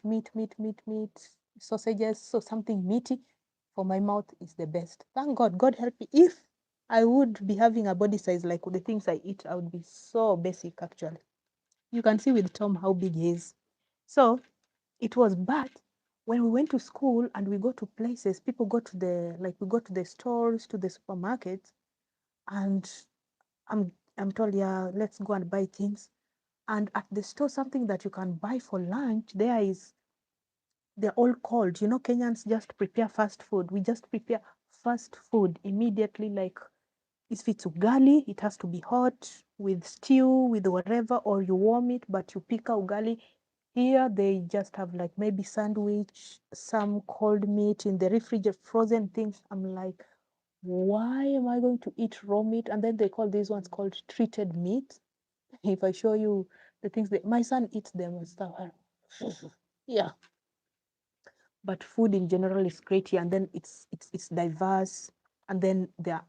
meat, sausages. So something meaty for my mouth is the best. Thank God. God help me. If I would be having a body size like the things I eat, I would be so basic actually. You can see with Tom how big he is. So it was bad when we went to school and we go to places, people go to we go to the stores, to the supermarkets, and I'm told, yeah, let's go and buy things. And at the store, something that you can buy for lunch, they're all cold. Kenyans just prepare fast food. We just prepare fast food immediately. Like if it's ugali, it has to be hot with stew, with whatever, or you warm it, but you pick a ugali. Here they just have like maybe sandwich, some cold meat in the refrigerator, frozen things. I'm like, why am I going to eat raw meat? And then they call these ones called treated meat. If I show you the things that my son eats them and stuff. Yeah. But food in general is great here, and then it's diverse. And then there are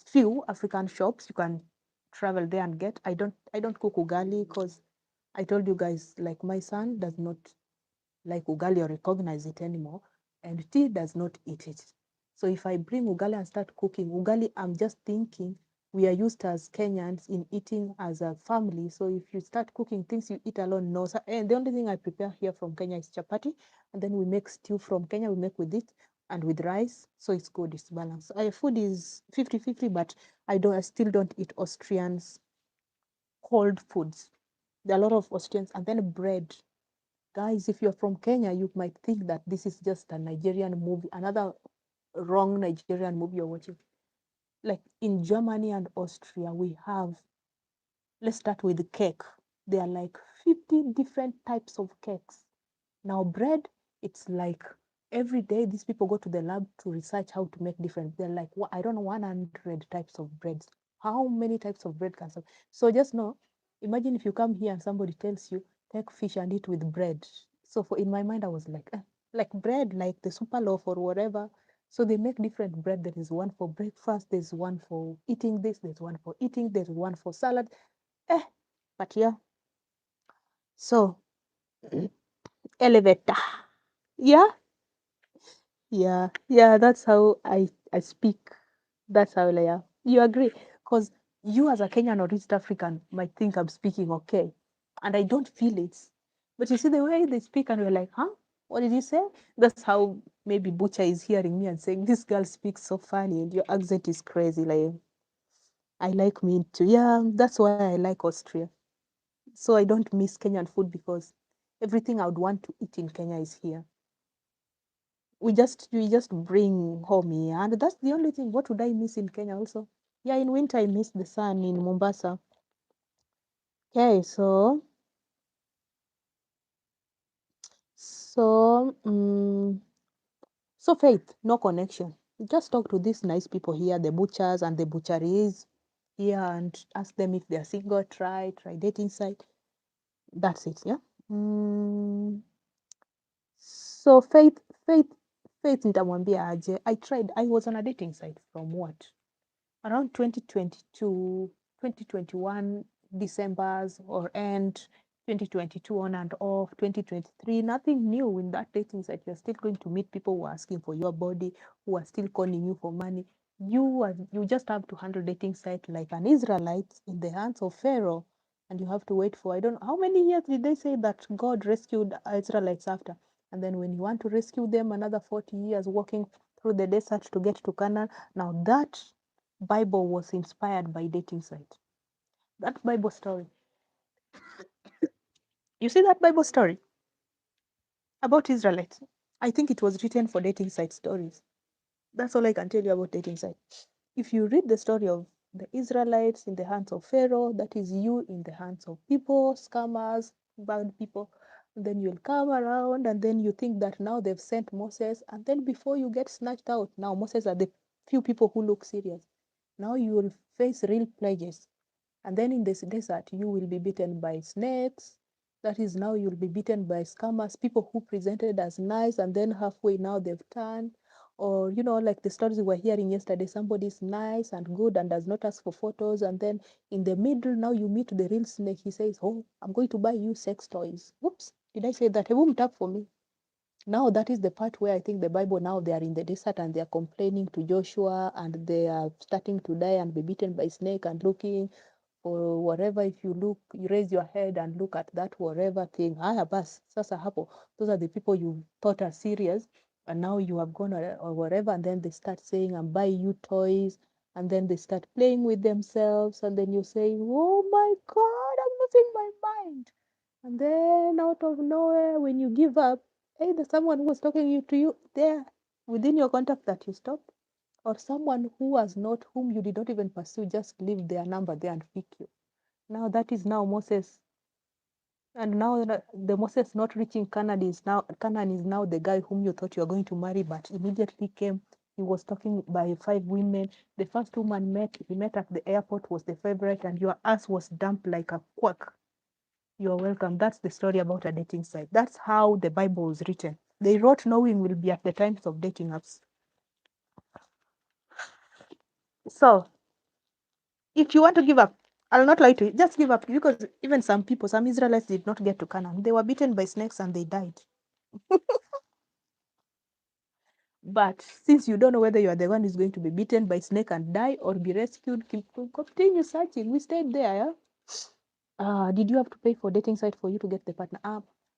few African shops you can travel there and get. I don't cook ugali because I told you guys, like, my son does not like ugali or recognize it anymore, and he does not eat it. So if I bring ugali and start cooking ugali, I'm just thinking we are used as Kenyans in eating as a family. So if you start cooking things you eat alone, no. So, and the only thing I prepare here from Kenya is chapati, and then we make stew from Kenya. We make with it and with rice, so it's good, it's balanced. Food is 50-50, but I still don't eat Austrians cold foods. There are a lot of Austrians, and then bread. Guys, if you're from Kenya, you might think that this is just a Nigerian movie, another wrong Nigerian movie you're watching. Like in Germany and Austria, we have, let's start with the cake. There are like 50 different types of cakes. Now, bread, it's like every day these people go to the lab to research how to make different. They're like, I don't know, 100 types of breads. How many types of bread can some? So just know, imagine if you come here and somebody tells you, take fish and eat with bread. So in my mind, I was like bread, like the super loaf or whatever. So they make different bread. There is one for breakfast, there's one for eating this, there's one for eating, there's one for salad. Eh, but yeah. So elevator. Yeah, yeah, that's how I speak. That's how I am. You agree? Because you as a Kenyan or East African might think I'm speaking okay, and I don't feel it. But you see the way they speak, and we're like, huh? What did you say? That's how maybe Butcher is hearing me and saying, this girl speaks so funny, and your accent is crazy. Like, I like me too. Yeah, that's why I like Austria. So I don't miss Kenyan food because everything I would want to eat in Kenya is here. We just bring home here, and that's the only thing. What would I miss in Kenya also? Yeah, in winter I miss the sun in Mombasa. Okay, so Faith, no connection. Just talk to these nice people here, the butchers and the butcheries here, and ask them if they're single. Try dating site. That's it. Yeah. Mm, so Faith nitamwambia aje. I was on a dating site from what? Around 2022, 2021, December's or end, 2022 on and off, 2023, nothing new in that dating site. You're still going to meet people who are asking for your body, who are still calling you for money. You just have to handle dating site like an Israelite in the hands of Pharaoh, and you have to wait for, I don't know how many years did they say that God rescued Israelites after. And then when you want to rescue them, another 40 years walking through the desert to get to Canaan. Now that Bible was inspired by dating site. That Bible story. You see that Bible story about Israelites? I think it was written for dating site stories. That's all I can tell you about dating site. If you read the story of the Israelites in the hands of Pharaoh, that is you in the hands of people, scammers, bad people. And then you'll come around and then you think that now they've sent Moses. And then before you get snatched out, now Moses are the few people who look serious. Now you will face real pledges. And then in this desert, you will be bitten by snakes. That is, now you'll be bitten by scammers, people who presented as nice, and then halfway now they've turned. Or, like the stories we were hearing yesterday, somebody's nice and good and does not ask for photos. And then in the middle, now you meet the real snake. He says, "Oh, I'm going to buy you sex toys." Whoops, did I say that? A boom tap for me. Now that is the part where I think the Bible, now they are in the desert and they are complaining to Joshua and they are starting to die and be bitten by snake and looking or whatever. If you look, you raise your head and look at that whatever thing. Haya bas, sasa hapo. Those are the people you thought are serious, and now you have gone or whatever, and then they start saying, "I'm buying you toys," and then they start playing with themselves, and then you say, "Oh my God, I'm losing my mind." And then out of nowhere, when you give up, hey, there's someone who was talking to you there within your contact that you stopped, or someone who was not, whom you did not even pursue, just leave their number there and pick you. Now that is now Moses. And now the Moses not reaching Canaan is now the guy whom you thought you were going to marry, but immediately came. He was talking by 5 women. The first woman he met at the airport was the favorite, and your ass was dumped like a quack. You're welcome. That's the story about a dating site. That's how the Bible was written. They wrote knowing will be at the times of dating apps. So if you want to give up, I'll not lie to you, just give up, because even some people, some Israelites did not get to Canaan. They were bitten by snakes and they died. But since you don't know whether you are the one who's going to be bitten by snake and die or be rescued, continue searching. We stayed there. Yeah? Did you have to pay for dating site for you to get the partner?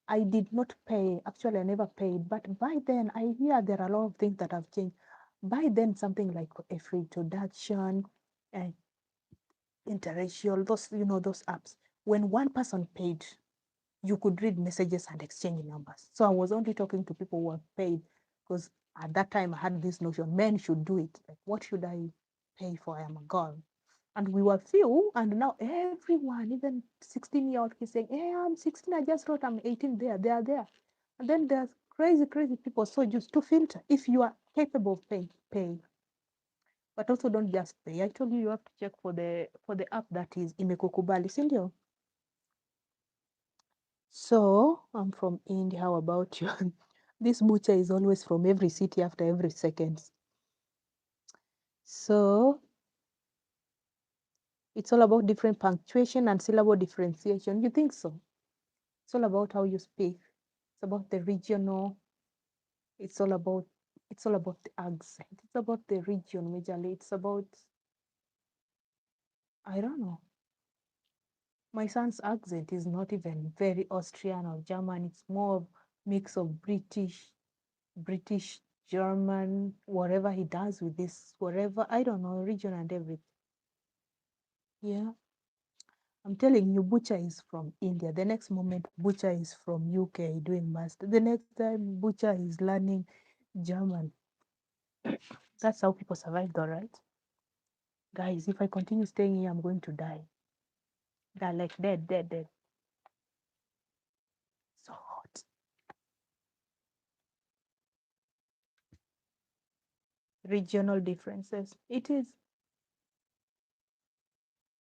I did not pay. Actually, I never paid. But by then, I hear there are a lot of things that have changed. By then, something like a free introduction, uh, interracial, those apps. When one person paid, you could read messages and exchange numbers. So I was only talking to people who were paid, because at that time I had this notion men should do it. Like, what should I pay for? I am a girl. And we were few, and now everyone, even 16-year-old, is saying, "Hey, I'm 16, I just wrote I'm 18 there, they are there." And then there's crazy, crazy people. So just to filter, if you are capable of paying, pay. But also don't just pay. I told you have to check for the app that is imekukubali, si ndio? So I'm from India. How about you? This butcher is always from every city after every second. So it's all about different punctuation and syllable differentiation. You think so? It's all about how you speak. It's about the regional. It's all about the accent. It's about the region majorly. It's about, I don't know. My son's accent is not even very Austrian or German. It's more of mix of British, German, whatever he does with this, whatever, I don't know, region and everything. Yeah. I'm telling you, Butcher is from India. The next moment, Butcher is from UK doing master. The next time, Butcher is learning German. That's how people survived, all right? Guys, if I continue staying here, I'm going to die. They're like dead, dead, dead. So hot. Regional differences. It is.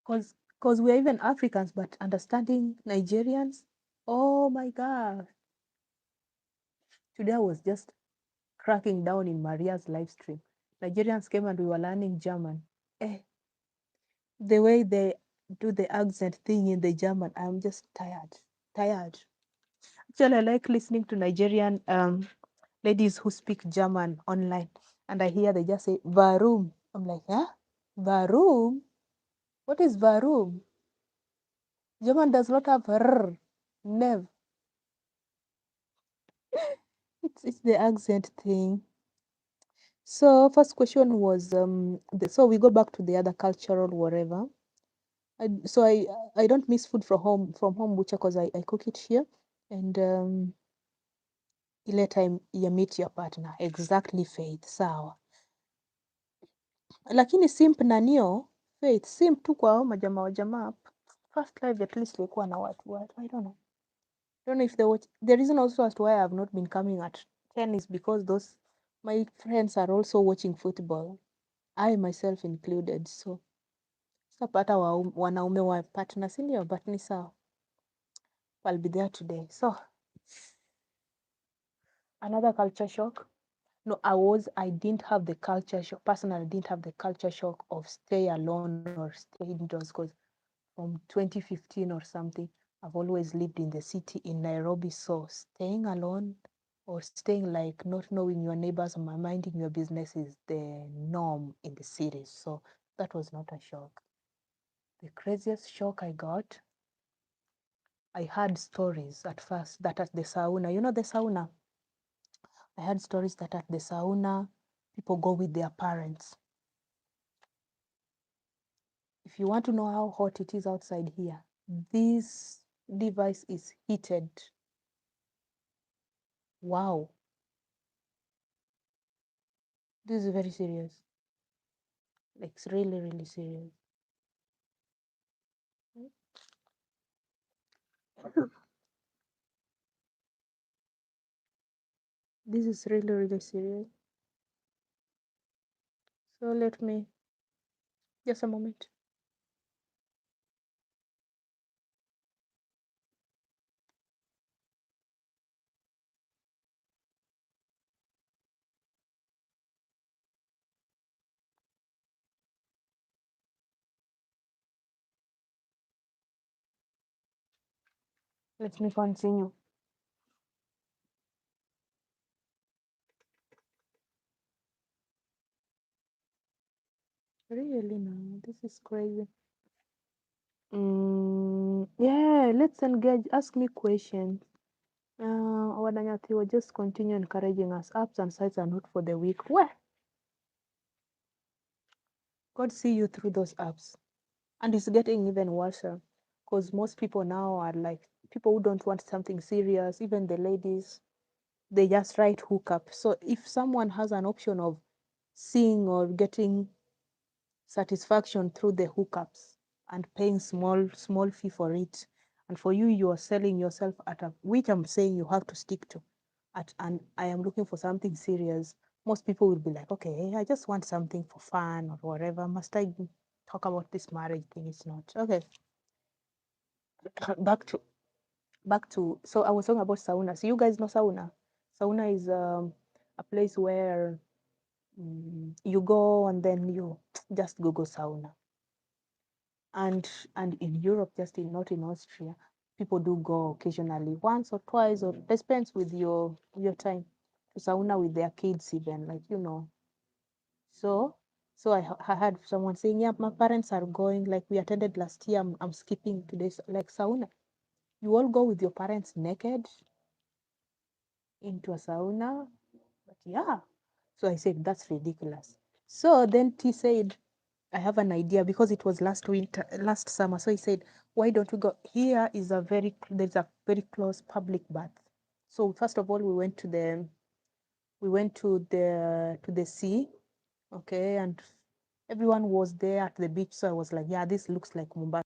Because we're even Africans, but understanding Nigerians, oh my God. Today I was just cracking down in Maria's live stream. Nigerians came and we were learning German. Eh, the way they do the accent thing in the German, I'm just tired. Tired. Actually, I like listening to Nigerian ladies who speak German online. And I hear they just say, Varum. I'm like, huh? Varum? What is Varum? German does not have R. Never. It's the accent thing. So first question was so we go back to the other cultural whatever. I don't miss food from home butcher because I cook it here and ile time you meet your partner exactly Faith sawa, lakini simp nanio Faith simp tu kwa hao majamaa first live at least ilikuwa na watu I don't know if the reason also as to why I have not been coming at 10 is because those my friends are also watching football, I myself included, so sapata wanaume wa partner sindio, but ni sawa, I'll be there today. So another culture shock. No, I didn't have the culture shock. Personally, I didn't have the culture shock of stay alone or stay indoors because from 2015 or something, I've always lived in the city in Nairobi. So staying alone or staying like not knowing your neighbors or minding your business is the norm in the city. So that was not a shock. The craziest shock I got, I had stories at first that at the sauna, the sauna, I had stories that at the sauna, people go with their parents. If you want to know how hot it is outside here, this device is heated. Wow. This is very serious. Like, it's really, really serious. This is really, really serious. So let me, just a moment. Let me continue. Really now, this is crazy. Yeah, let's engage. Ask me questions. Wadanyati will just continue encouraging us. Apps and sites are not for the weak. Where? God see you through those apps. And it's getting even worse because most people now are like people who don't want something serious, even the ladies, they just write hookup. So if someone has an option of seeing or getting satisfaction through the hookups and paying small fee for it, and for you, you are selling yourself at a, which I'm saying you have to stick to, at, and I am looking for something serious. Most people will be like, okay, I just want something for fun or whatever. Must I talk about this marriage thing? It's not okay. back to so I was talking about sauna. So you guys know sauna. Sauna is a place where you go and then you just Google sauna. And in Europe, just in not in Austria, people do go occasionally, once or twice, or depends with your time, to sauna with their kids even, like So I heard someone saying, yeah, my parents are going, like we attended last year. I'm skipping today's like sauna. You all go with your parents naked into a sauna, but yeah. So I said, that's ridiculous. So then T said, I have an idea because it was last summer. So he said, why don't we go? Here is there's a very close public bath. So first of all, we went to the sea, okay, and everyone was there at the beach. So I was like, yeah, this looks like Mombasa.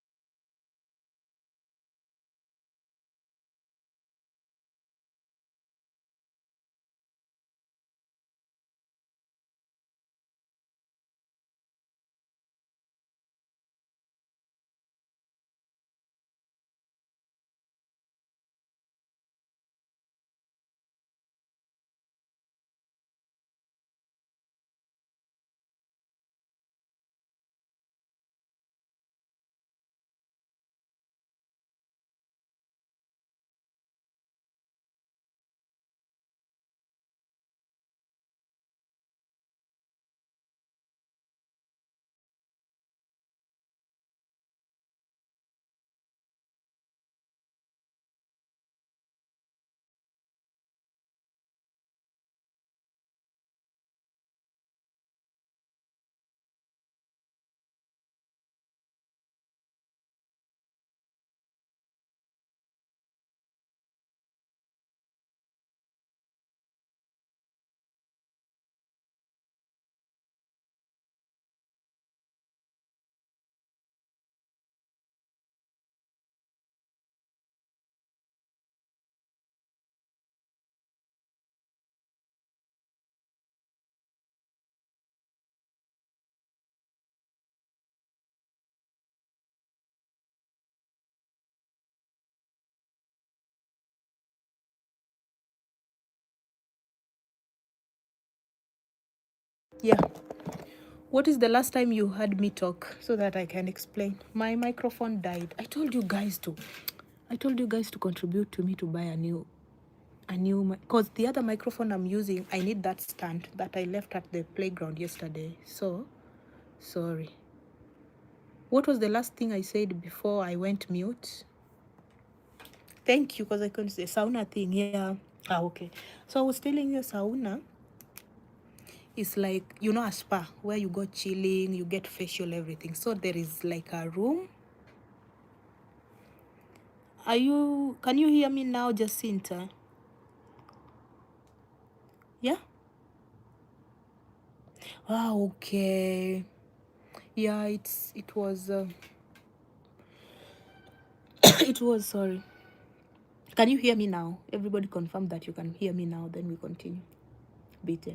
Yeah. What is the last time you heard me talk so that I can explain? My microphone died. I told you guys to contribute to me to buy a new because the other microphone I'm using, I need that stand that I left at the playground yesterday. So sorry. What was the last thing I said before I went mute? Thank you, because I couldn't say sauna thing. Yeah. Okay. So I was telling you, sauna is like, a spa where you go chilling, you get facial, everything. So there is like a room. Can you hear me now, Jacinta? Yeah? Ah, okay. Yeah, it was it was, sorry. Can you hear me now? Everybody confirm that you can hear me now, then we continue. Bitte.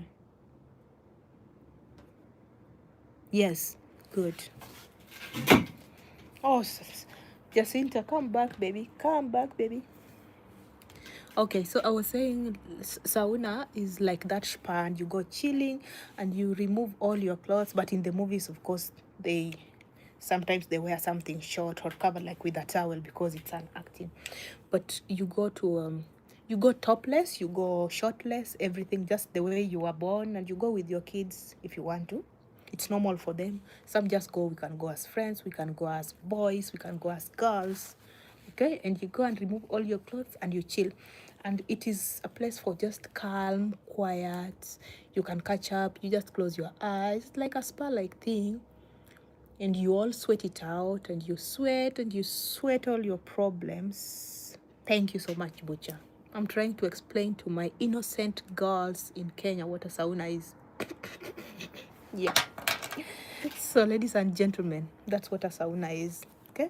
Yes, good. Oh, Jacinta, come back, baby. Come back, baby. Okay, so I was saying sauna is like that spa, and you go chilling and you remove all your clothes. But in the movies, of course, sometimes they wear something short or cover like with a towel because it's an acting. But you go topless, you go shirtless, everything just the way you were born, and you go with your kids if you want to. It's normal for them. Some just go. We can go as friends. We can go as boys. We can go as girls. Okay, and you go and remove all your clothes and you chill, and it is a place for just calm, quiet. You can catch up. You just close your eyes. It's like a spa like thing, and you all sweat it out, and you sweat all your problems. Thank you so much, Butcher. I'm trying to explain to my innocent girls in Kenya what a sauna is. Yeah. So, ladies and gentlemen, that's what a sauna is. Okay.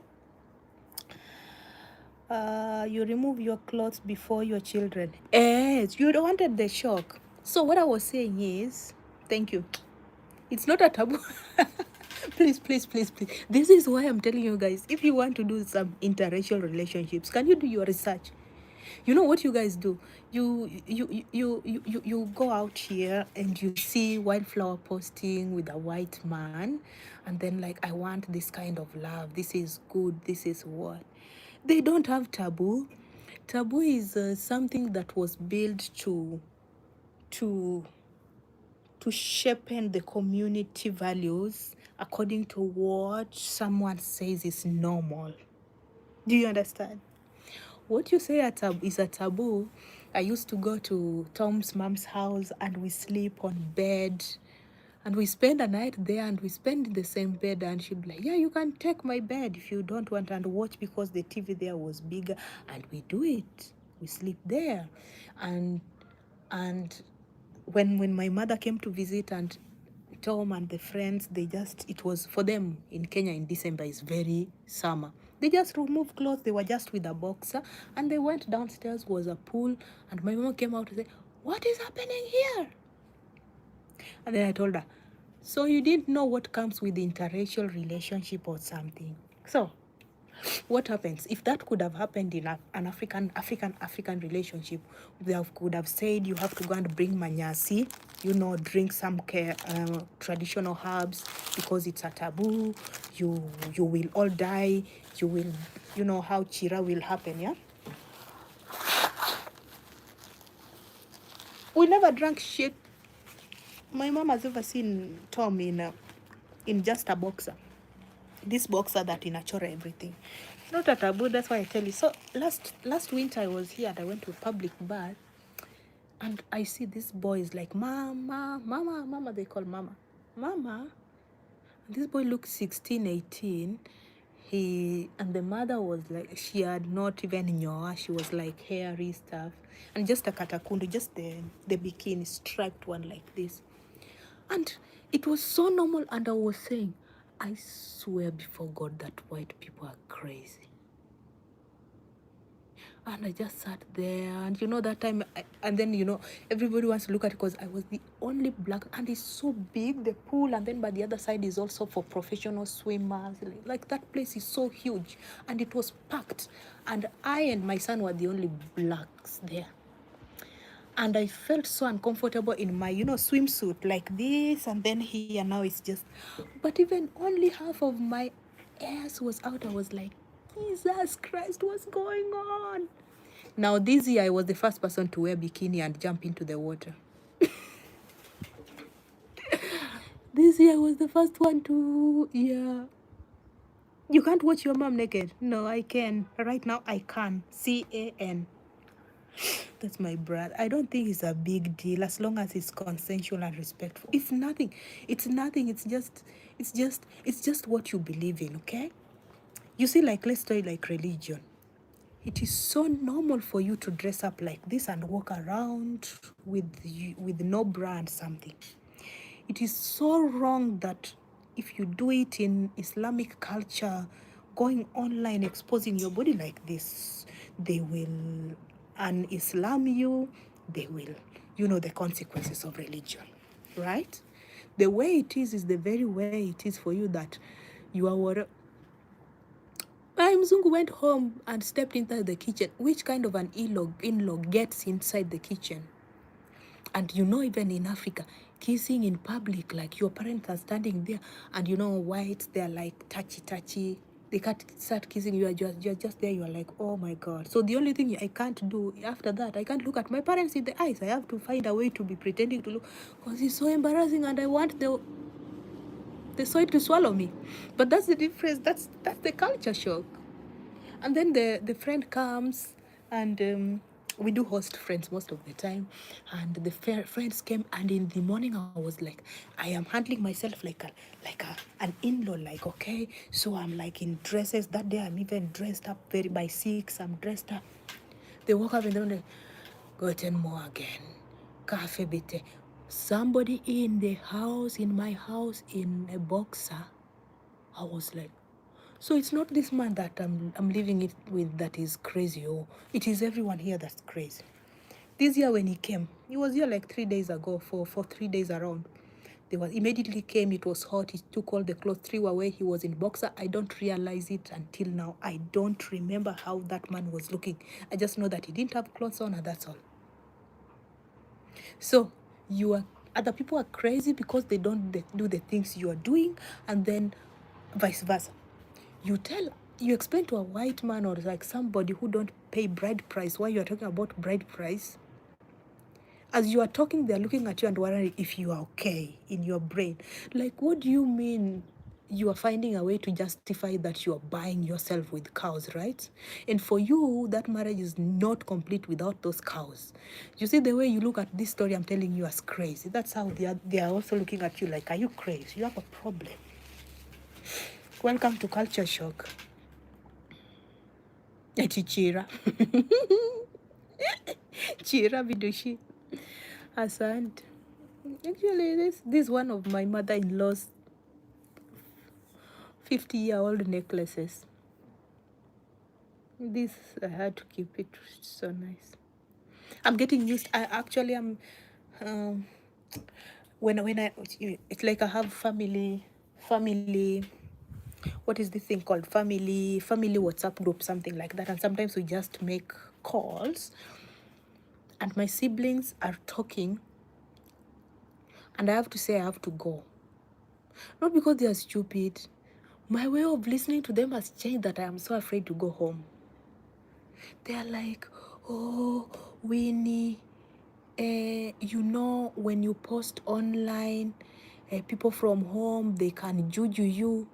You remove your clothes before your children. Yes, you don't wanted the shock. So what I was saying is, thank you. It's not a taboo. Please, please, please, please. This is why I'm telling you guys, if you want to do some interracial relationships, can you do your research? You know what you guys do? You go out here and you see wildflower posting with a white man, and then like, I want this kind of love. This is good. This is what. They don't have taboo. Taboo is something that was built to sharpen the community values according to what someone says is normal. Do you understand? What you say is a taboo. I used to go to Tom's mom's house and we sleep on bed and we spend a night there and we spend in the same bed, and she'd be like, yeah, you can take my bed if you don't want, and watch because the TV there was bigger, and we do it. We sleep there. And when my mother came to visit, and Tom and the friends, it was for them in Kenya in December is very summer. They just removed clothes. They were just with a boxer, and they went downstairs. Was a pool, and my mom came out and said, what is happening here? And then I told her, so you didn't know what comes with the interracial relationship or something. So what happens if that could have happened in an African relationship? They could have said, you have to go and bring manyasi, drink some traditional herbs because it's a taboo. You will all die. You will, how chira will happen. Yeah, we never drank shit. My mom has ever seen Tom in just a boxer. This boxer that inachora everything. Not a taboo, that's why I tell you. So last winter I was here and I went to a public bath, and I see this boy is like, mama, they call mama. And this boy looks 16, 18. And the mother was like, she had not even nyoa, she was like hairy stuff. And just a katakundu, just the bikini striped one like this. And it was so normal, and I was saying, I swear before God that white people are crazy. And I just sat there, and that time, and then everybody wants to look at it because I was the only black, and it's so big, the pool, and then by the other side is also for professional swimmers. Like that place is so huge, and it was packed, and I and my son were the only blacks there. And I felt so uncomfortable in my, swimsuit like this, and then here now it's just, but even only half of my ass was out. I was like, Jesus Christ, what's going on? Now this year I was the first person to wear bikini and jump into the water. This year I was the first one to, yeah. You can't watch your mom naked. No, I can. Right now I can. CAN. That's my brother. I don't think it's a big deal as long as it's consensual and respectful. It's nothing. It's nothing. It's just what you believe in, okay? You see, like, let's say like religion. It is so normal for you to dress up like this and walk around with no bra and something. It is so wrong that if you do it in Islamic culture, going online, exposing your body like this, they will un-Islam you, they will, the consequences of religion, right? The way it is the very way it is for you that you are what. My Mzungu went home and stepped inside the kitchen. Which kind of an in-law gets inside the kitchen? And even in Africa, kissing in public, like your parents are standing there, and whites, they're like touchy. They can't start kissing you. You're just there. You're like, oh my God. So the only thing I can't do after that, I can't look at my parents in the eyes. I have to find a way to be pretending to look, because it's so embarrassing, and I want the soil to swallow me. But that's the difference. That's the culture shock. And then the friend comes, and we do host friends most of the time. And the friends came, and in the morning I was like, I am handling myself like an in-law, like, okay. So I'm like in dresses. That day I'm even dressed up very by 6. I'm dressed up. They woke up and they're like, Guten Morgen, Kaffee bitte. Somebody in the house, in my house, in a boxer. I was like, so it's not this man that I'm living it with that is crazy, or it is everyone here that's crazy. This year when he was here like 3 days ago for 3 days around. They was immediately came, it was hot, he took all the clothes, threw away, he was in boxer. I don't realize it until now. I don't remember how that man was looking. I just know that he didn't have clothes on, and that's all. So other people are crazy because they don't do the things you are doing, and then vice versa. You explain to a white man or like somebody who don't pay bride price why you are talking about bride price. As you are talking, they're looking at you and wondering if you are okay in your brain. Like, what do you mean you are finding a way to justify that you are buying yourself with cows, right? And for you, that marriage is not complete without those cows. You see, the way you look at this story, I'm telling you, as crazy. That's how they are also looking at you like, are you crazy? You have a problem. Welcome to Culture Shock. Chira. Chira Bidushi. Asante. Actually, this is one of my mother-in-law's 50-year-old necklaces. This, I had to keep it. So nice. I'm getting used. I'm when I it's like I have family. What is this thing called? Family WhatsApp group, something like that. And sometimes we just make calls, and my siblings are talking, and I have to say I have to go. Not because they are stupid. My way of listening to them has changed that I am so afraid to go home. They are like, oh, Winnie, when you post online, people from home, they can juju you.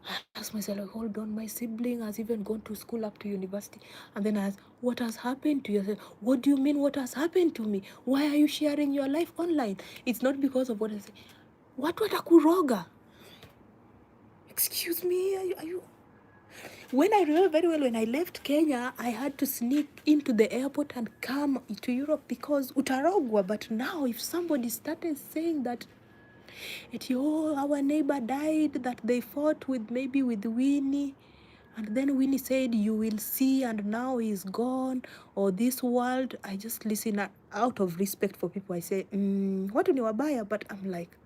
I ask myself, like, hold on, my sibling has even gone to school up to university. And then I ask, what has happened to you? I said, what do you mean what has happened to me? Why are you sharing your life online? It's not because of what I say. What watakuroga? Excuse me, are you? When I remember very well, when I left Kenya, I had to sneak into the airport and come to Europe because utarogwa. But now, if somebody started saying that, our neighbor died, that they fought with Winnie, and then Winnie said, you will see, and now he's gone, or this world, I just listen out of respect for people. I say, what do you wabaya? But I'm like,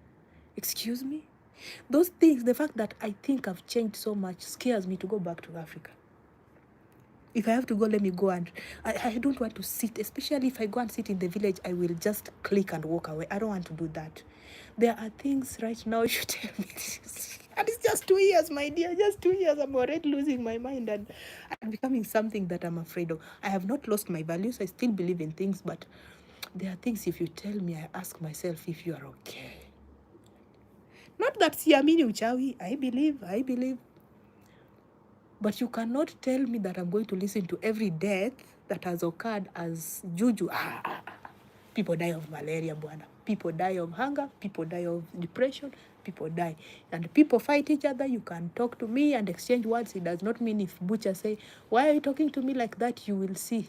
excuse me? Those things, the fact that I think I've changed so much scares me to go back to Africa. If I have to go, let me go. And I don't want to sit, especially if I go and sit in the village, I will just click and walk away. I don't want to do that. There are things right now you tell me. And it's just 2 years, my dear, just 2 years. I'm already losing my mind and becoming something that I'm afraid of. I have not lost my values. I still believe in things, but there are things, if you tell me, I ask myself if you are okay. Not that siamini uchawi, I believe. But you cannot tell me that I'm going to listen to every death that has occurred as juju. People die of malaria, bwana. People die of hunger. People die of depression. People die. And people fight each other. You can talk to me and exchange words. It does not mean if Butcher say, why are you talking to me like that? You will see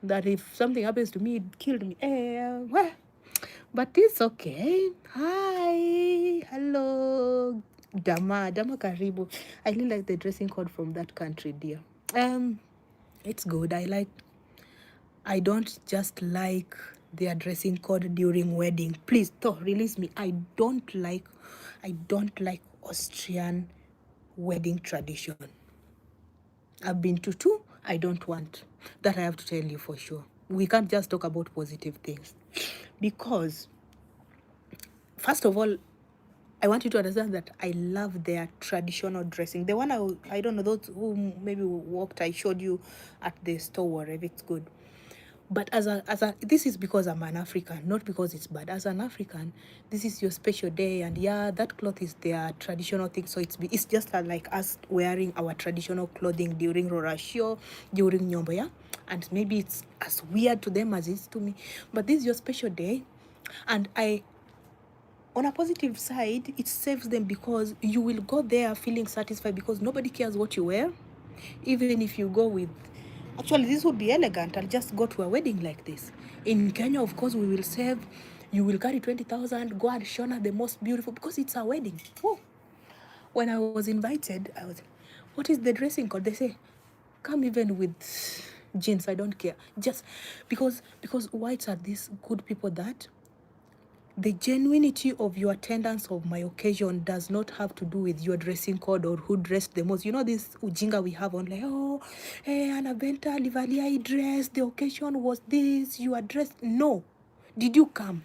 that if something happens to me, it killed me. Well, but it's okay. Hi. Hello. Dama karibu. I really like the dressing code from that country, dear. It's good. I don't just like their dressing code during wedding. Please, release me. I don't like Austrian wedding tradition. I've been to 2. I don't want. That I have to tell you for sure. We can't just talk about positive things. Because, first of all, I want you to understand that I love their traditional dressing. The one I don't know, those who maybe walked, I showed you at the store, wherever, it's good. But as a this is because I'm an African, not because it's bad. As an African, this is your special day, and yeah, that cloth is their traditional thing. So it's just like us wearing our traditional clothing during Rorashio, during Nyombo, yeah? And maybe it's as weird to them as it is to me. But this is your special day, and on a positive side, it saves them because you will go there feeling satisfied because nobody cares what you wear. Even if you go with, actually this would be elegant, I'll just go to a wedding like this. In Kenya, of course, we will save, you will carry 20,000, go and shona the most beautiful, because it's a wedding. Oh, when I was invited, I was, what is the dressing code? They say, come even with jeans, I don't care. Just because whites are these good people that the genuinity of your attendance of my occasion does not have to do with your dressing code or who dressed the most. You know this ujinga we have on, like, oh, hey, Anna Benta, Livalia dressed, the occasion was this, you are dressed. No. Did you come?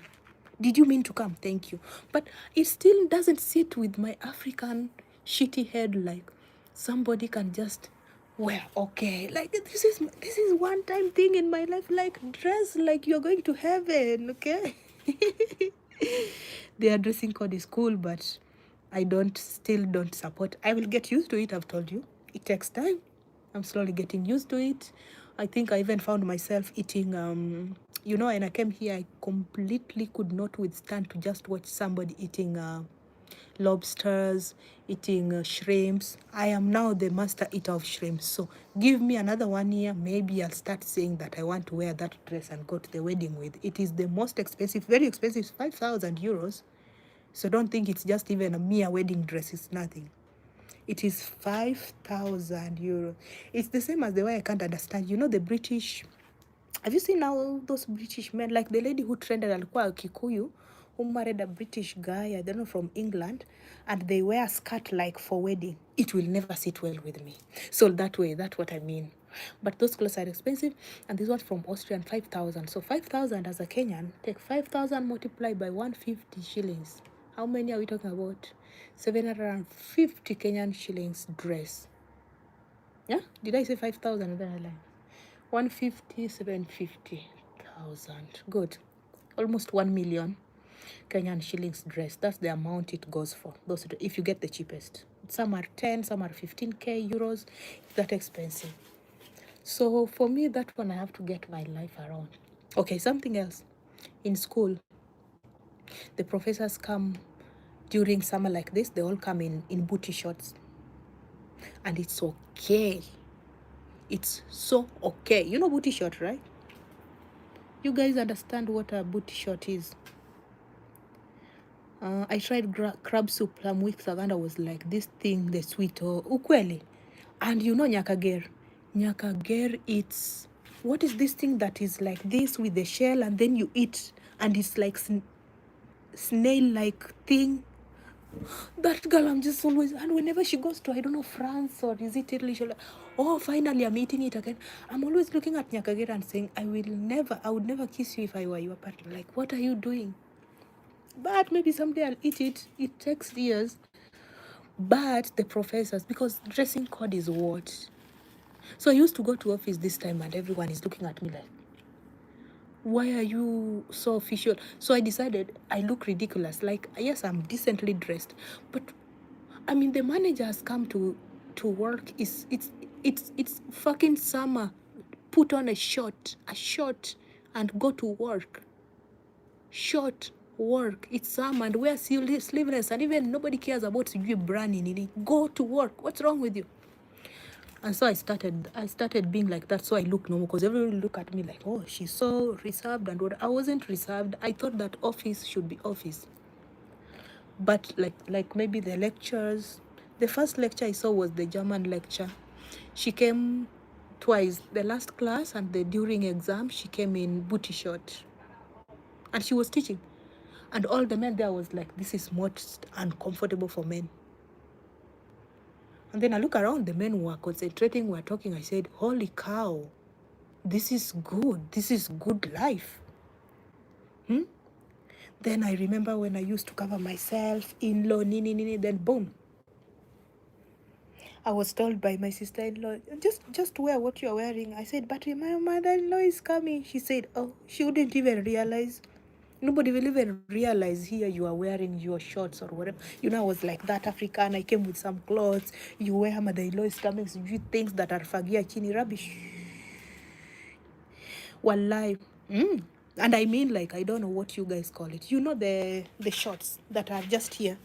Did you mean to come? Thank you. But it still doesn't sit with my African shitty head like somebody can just, well, okay, like this is one time thing in my life, like dress like you're going to heaven, okay? Their dressing code is cool, but I still don't support. I will get used to it, I've told you. It takes time. I'm slowly getting used to it. I think I even found myself eating, when I came here, I completely could not withstand to just watch somebody eating lobsters, eating shrimps. I am now the master eater of shrimps. So give me another 1 year, maybe I'll start saying that I want to wear that dress and go to the wedding with. It is the most expensive, very expensive, 5,000 euros. So don't think it's just even a mere wedding dress. It's nothing. It is 5,000 euros. It's the same as the way I can't understand. You know the British, have you seen now those British men, like the lady who trended alikuwa Kikuyu, who married a British guy, I don't know, from England, and they wear a skirt like for wedding. It will never sit well with me. So that way, that's what I mean. But those clothes are expensive, and this was from Austrian, 5,000. So 5,000 as a Kenyan, take 5,000 multiplied by 150 shillings. How many are we talking about? 750 Kenyan shillings dress. Yeah? Did I say 5,000? Then I lied. 150, 750,000. Good. Almost 1 million Kenyan shillings dress. That's the amount it goes for. Those, if you get the cheapest. Some are 10, some are 15k euros. It's that expensive. So for me, that one I have to get my life around. Okay, something else. In school, the professors come during summer like this. They all come in booty shorts. And it's okay. It's so okay. You know booty short, right? You guys understand what a booty short is? I tried crab soup some weeks ago and I was like, this thing, the sweet, ukweli. And you know nyakager. Nyakager, it's, what is this thing that is like this with the shell and then you eat and it's like snail-like thing? That girl, I'm just always, and whenever she goes to, I don't know, France or is it Italy, she'll like, oh, finally I'm eating it again. I'm always looking at Nyakagera and saying, I would never kiss you if I were your partner. Like, what are you doing? But maybe someday I'll eat it. It takes years. But the professors, because dressing code is what? So I used to go to office this time and everyone is looking at me like, why are you so official? So I decided I look ridiculous. Like, yes, I'm decently dressed, but I mean, the manager has come to work. It's fucking summer. Put on a short, and go to work. Short work. It's summer and wear sleeveless, and even nobody cares about you branding it. Go to work. What's wrong with you? And so I started being like that, so I look normal, because everyone look at me like, oh, she's so reserved. And what, I wasn't reserved. I thought that office should be office. But like maybe the lectures, the first lecture I saw was the German lecture. She came twice, the last class and the during exam. She came in booty short and she was teaching, and all the men there was like, this is most uncomfortable for men. And then I look around, the men were concentrating, were talking. I said, holy cow, this is good life. Then I remember when I used to cover myself in law, then boom, I was told by my sister-in-law, just wear what you're wearing. I said, but my mother-in-law is coming. She said, oh, she wouldn't even realize. Nobody will even realize here you are wearing your shorts or whatever. I was like that African. I came with some clothes. You wear, mother-in-law is coming. So you things that are fagia chini rubbish. Wallahi. And I mean, like, I don't know what you guys call it. The shorts that are just here.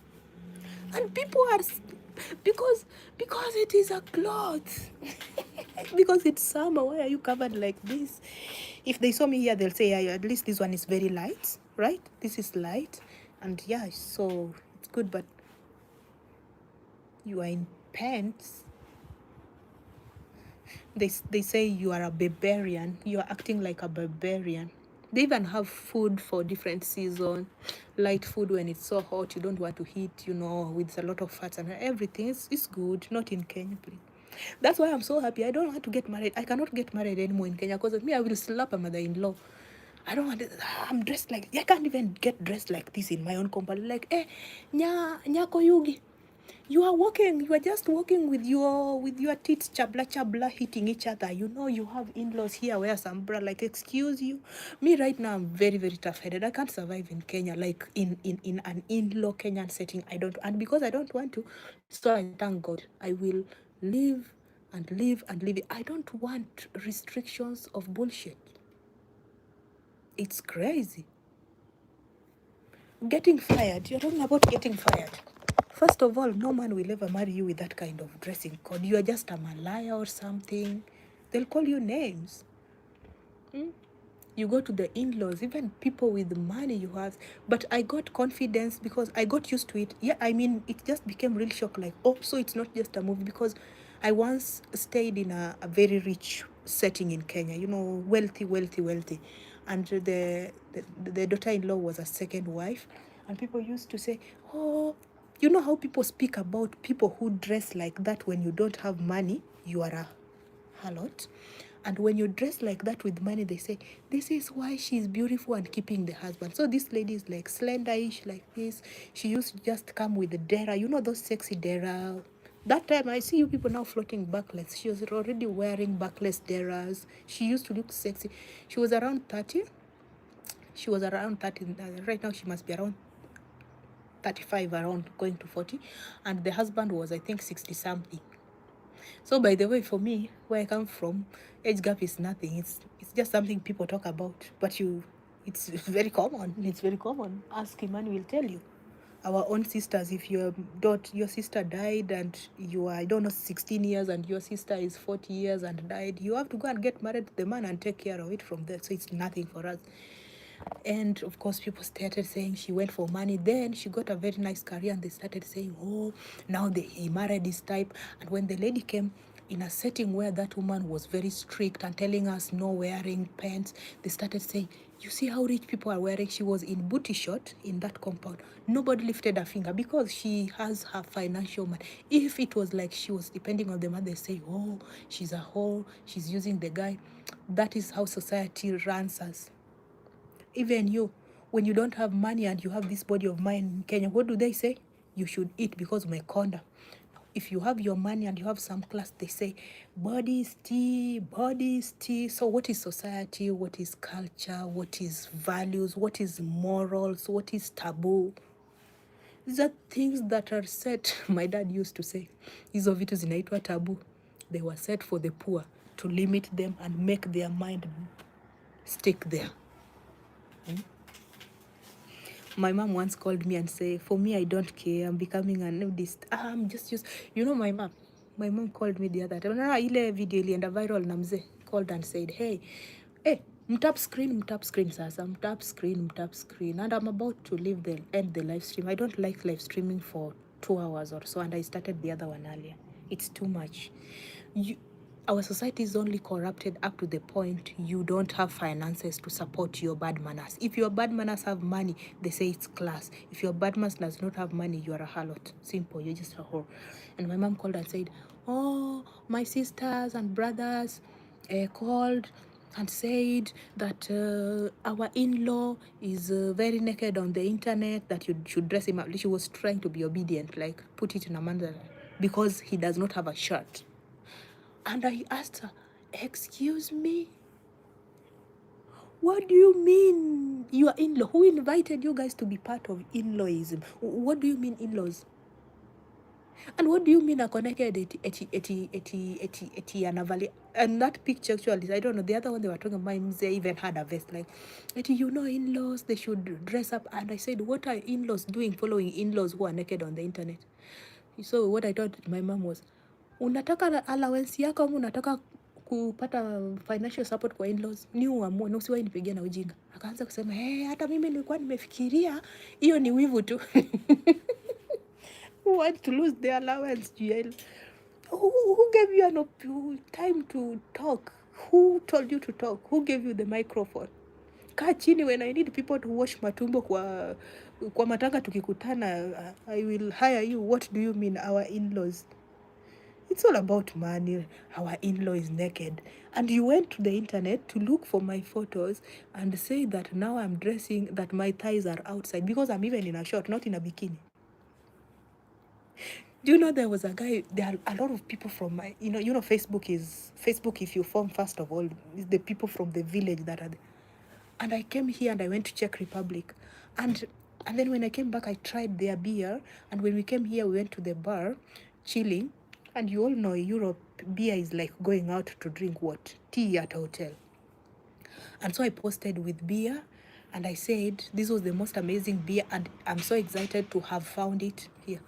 And people are, because it is a cloth. Because it's summer, why are you covered like this? If they saw me here, they'll say, yeah, at least this one is very light, right? This is light, and yeah, so it's good. But you are in pants. They say you are a barbarian. You are acting like a barbarian. They even have food for different season. Light food when it's so hot, you don't want to heat, with a lot of fats and everything. It's good. Not in Kenya, please. That's why I'm so happy. I don't want to get married. I cannot get married anymore in Kenya, because me, I will slap a mother-in-law. I don't want to, I'm dressed like, I can't even get dressed like this in my own company. Like, nyako yugi. You are just walking with your teeth chabla hitting each other. You have in-laws here, wear some bra. Like, excuse you. Me right now, I'm very, very tough-headed. I can't survive in Kenya, like in an in-law Kenyan setting. And because I don't want to, so I thank God. I will live and live and live. I don't want restrictions of bullshit. It's crazy. Getting fired. You're talking about getting fired. First of all, no man will ever marry you with that kind of dressing code. You are just a Malaya or something. They'll call you names. You go to the in-laws, even people with money you have. But I got confidence because I got used to it. Yeah, I mean, it just became real shock. Like, oh, so it's not just a movie. Because I once stayed in a very rich setting in Kenya, wealthy. And the daughter-in-law was a second wife. And people used to say, oh, you know how people speak about people who dress like that when you don't have money? You are a harlot. And when you dress like that with money, they say, this is why she's beautiful and keeping the husband. So this lady is like slender-ish, like this. She used to just come with the dera. Those sexy dera. That time, I see you people now floating backless. She was already wearing backless deras. She used to look sexy. She was around 30. Right now, she must be around 35, around going to 40. And the husband was, I think, 60-something. So, by the way, for me, where I come from, age gap is nothing. It's just something people talk about. But it's very common. It's very common. Ask Imani will tell you. Our own sisters, if your sister died and you are, I don't know, 16 years and your sister is 40 years and died, you have to go and get married to the man and take care of it from there. So it's nothing for us. And of course, people started saying she went for money. Then she got a very nice career, and they started saying, oh, now he married this type. And when the lady came, in a setting where that woman was very strict and telling us no wearing pants. They started saying, you see how rich people are wearing. She was in booty short in that compound. Nobody lifted a finger because she has her financial money. If it was like she was depending on the man, they say, oh, she's a whore, she's using the guy. That is how society runs us. Even you, when you don't have money and you have this body of mine in Kenya, what do they say? You should eat because umekonda. If you have your money and you have some class, they say, body is tea, body is tea. So what is society? What is culture? What is values? What is morals? What is taboo? These are things that are set. My dad used to say, hizo vitu zinaitwa taboo. They were set for the poor to limit them and make their mind stick there. My mom once called me and said, for me, I don't care. I'm becoming a nudist. I'm just used. You know, my mom called me the other time. Na ile video ilienda viral na mzee called and said, hey, mtap screen sasa, mtap screen. And I'm about to end the live stream. I don't like live streaming for 2 hours or so. And I started the other one earlier. It's too much. Our society is only corrupted up to the point you don't have finances to support your bad manners. If your bad manners have money, they say it's class. If your bad manners does not have money, you are a harlot. Simple, you're just a whore. And my mom called and said, oh, my sisters and brothers called and said that our in-law is very naked on the internet, that you should dress him up. She was trying to be obedient, like put it in a manner, because he does not have a shirt. And I asked her, excuse me, what do you mean you are in-law? Who invited you guys to be part of in-lawism? What do you mean in-laws? And what do you mean a connected anavali? And that picture actually, I don't know, the other one they were talking about, they even had a vest like, you know, in-laws, they should dress up. And I said, what are in-laws doing following in-laws who are naked on the internet? So what I told my mom was, unataka allowance yako ama unataka kupata financial support kwa in-laws? Ni uamue, na usiwahi nipigia na ujinga. Akaanza kusema, hata mimi nilikuwa nimefikiria hiyo ni wivu tu. Who want to lose their allowance? Who gave you an time to talk? Who told you to talk? Who gave you the microphone? Kaa chini, when I need people to wash matumbo kwa matanga tukikutana, I will hire you. What do you mean our in-laws? It's all about money. Our in-law is naked. And you went to the internet to look for my photos and say that now I'm dressing, that my thighs are outside because I'm even in a short, not in a bikini. Do you know there was a guy, there are a lot of people from my, you know, Facebook, if you form, first of all, is the people from the village that are there. And I came here and I went to Czech Republic. And then when I came back, I tried their beer. And when we came here, we went to the bar, chilling. And you all know Europe, beer is like going out to drink what? Tea at a hotel. And so I posted with beer. And I said, this was the most amazing beer. And I'm so excited to have found it here.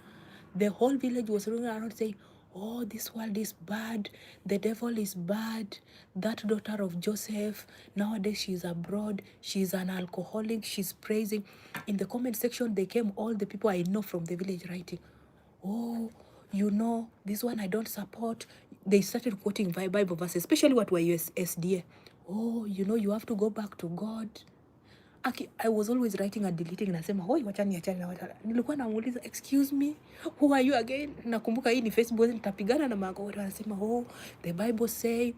The whole village was running around saying, oh, this world is bad. The devil is bad. That daughter of Joseph, nowadays she's abroad. She's an alcoholic. She's praising. In the comment section, they came all the people I know from the village writing, oh, you know, this one I don't support. They started quoting Bible verses, especially what were SDA. Oh, you know, you have to go back to God. I was always writing and deleting, nasema hoi wachani. Nilikuwa namuuliza, excuse me, who are you again? Nakumbuka hii ni Facebook, nitapigana na magoti. Wanasema, oh, the Bible say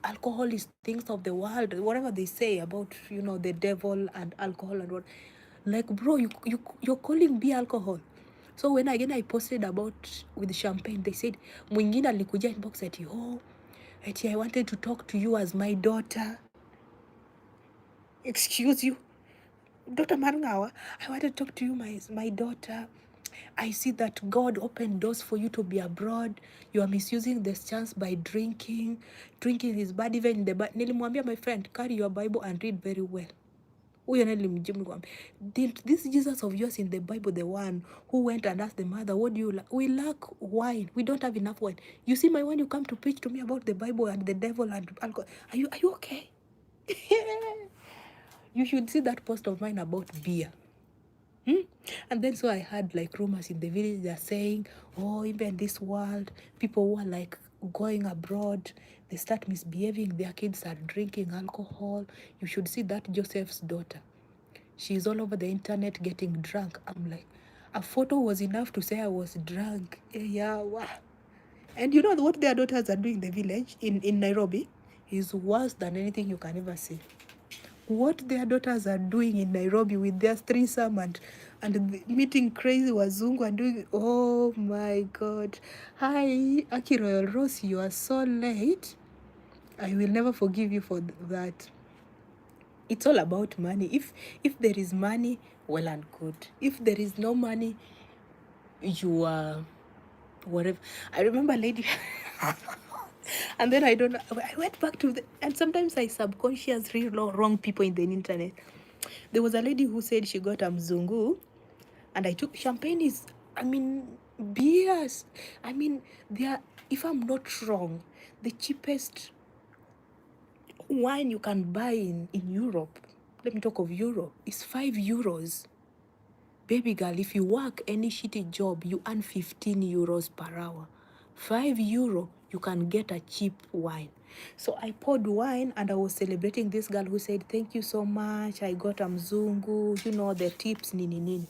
alcohol is things of the world, whatever they say about, you know, the devil and alcohol and what. Like, bro, you're calling beer alcohol. So when again I posted about with champagne, they said, mwingine alikuja inbox ati, oh, ati I wanted to talk to you as my daughter. Excuse you, Dr. Marangawa, I wanted to talk to you, my daughter. I see that God opened doors for you to be abroad. You are misusing this chance by drinking. Drinking is bad, even in the Bible. Nilimwambia my friend, carry your Bible and read very well. Did this Jesus of yours in the Bible, the one who went and asked the mother, what do you like? We lack wine. We don't have enough wine. You see my wine, you come to preach to me about the Bible and the devil and alcohol. Are you okay? You should see that post of mine about beer. And then so I heard like rumors in the village, they're saying, oh, even this world, people who are like going abroad, they start misbehaving, their kids are drinking alcohol. You should see that Joseph's daughter. She's all over the internet getting drunk. I'm like, a photo was enough to say I was drunk. Yeah, wow. And you know what their daughters are doing in the village in Nairobi is worse than anything you can ever see. What their daughters are doing in Nairobi with their threesome and meeting crazy wazungu and doing, oh my God. Hi, Aki Royal Rose, you are so late. I will never forgive you for that. It's all about money. If there is money, well and good. If there is no money, you are whatever. I remember a lady and then I don't know, I went back to and sometimes I subconsciously wrong people in the internet. There was a lady who said she got a mzungu, and I took champagne is, I mean, beers. I mean, they are, if I'm not wrong, the cheapest wine you can buy in Europe, let me talk of Europe, is 5 euros. Baby girl, if you work any shitty job, you earn 15 euros per hour. 5 euro, you can get a cheap wine. So I poured wine and I was celebrating this girl who said, thank you so much. I got a mzungu, you know, the tips, nini nini.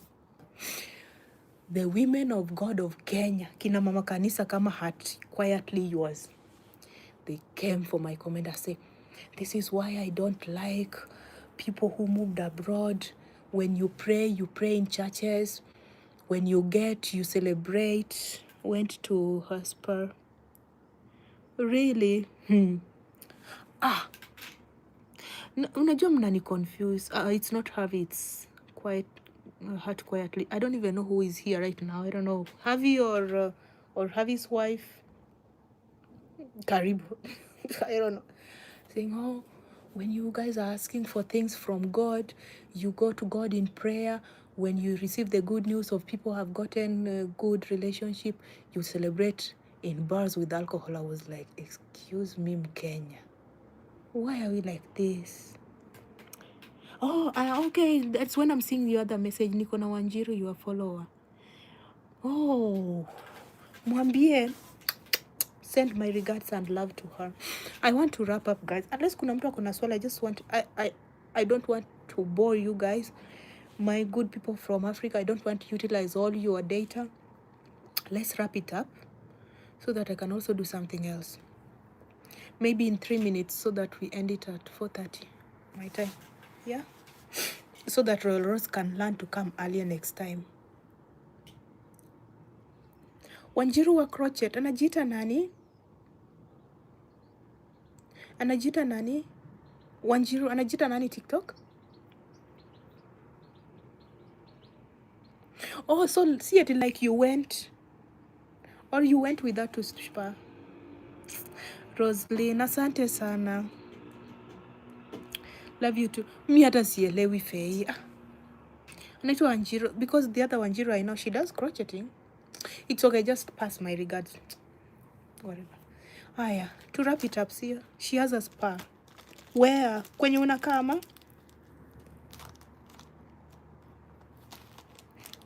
The women of God of Kenya, kina mama kanisa kama Heart Quietly Yours, they came for my comment and say, this is why I don't like people who moved abroad. When you pray in churches. When you get, you celebrate. Went to Hosper. Really? Unajua mnani confuse. It's not Harvey, it's quite Heart Quietly. I don't even know who is here right now. I don't know. Harvey or Harvey's wife. Karibu. I don't know. Saying, oh, when you guys are asking for things from God, you go to God in prayer. When you receive the good news of people have gotten a good relationship, you celebrate in bars with alcohol. I was like, excuse me, Kenya. Why are we like this? Oh, okay. That's when I'm seeing the other message. Niko na Wanjiru, your follower. Oh, mwambie send my regards and love to her. I want to wrap up, guys. Unless kuna mtu akona swali, I just want I don't want to bore you guys, my good people from Africa. I don't want to utilize all your data. Let's wrap it up so that I can also do something else. Maybe in 3 minutes so that we end it at 4:30 my time. Yeah. So that Royal Rose can learn to come earlier next time. Wanjiru wa crochet anajiita nani? Anajiita nani? Wanjiru anajiita nani TikTok? Oh, so see it like you went, or you went with that to spa. Roslyn, asante sana. Love you too. Mi hata sielewi Fei. Anaitwa Wanjiru because the other Wanjiru I know she does crocheting. It's okay, just pass my regards. Whatever. Haya, to wrap it up, see, she has a spa. Where? Kwenye unakaa ama?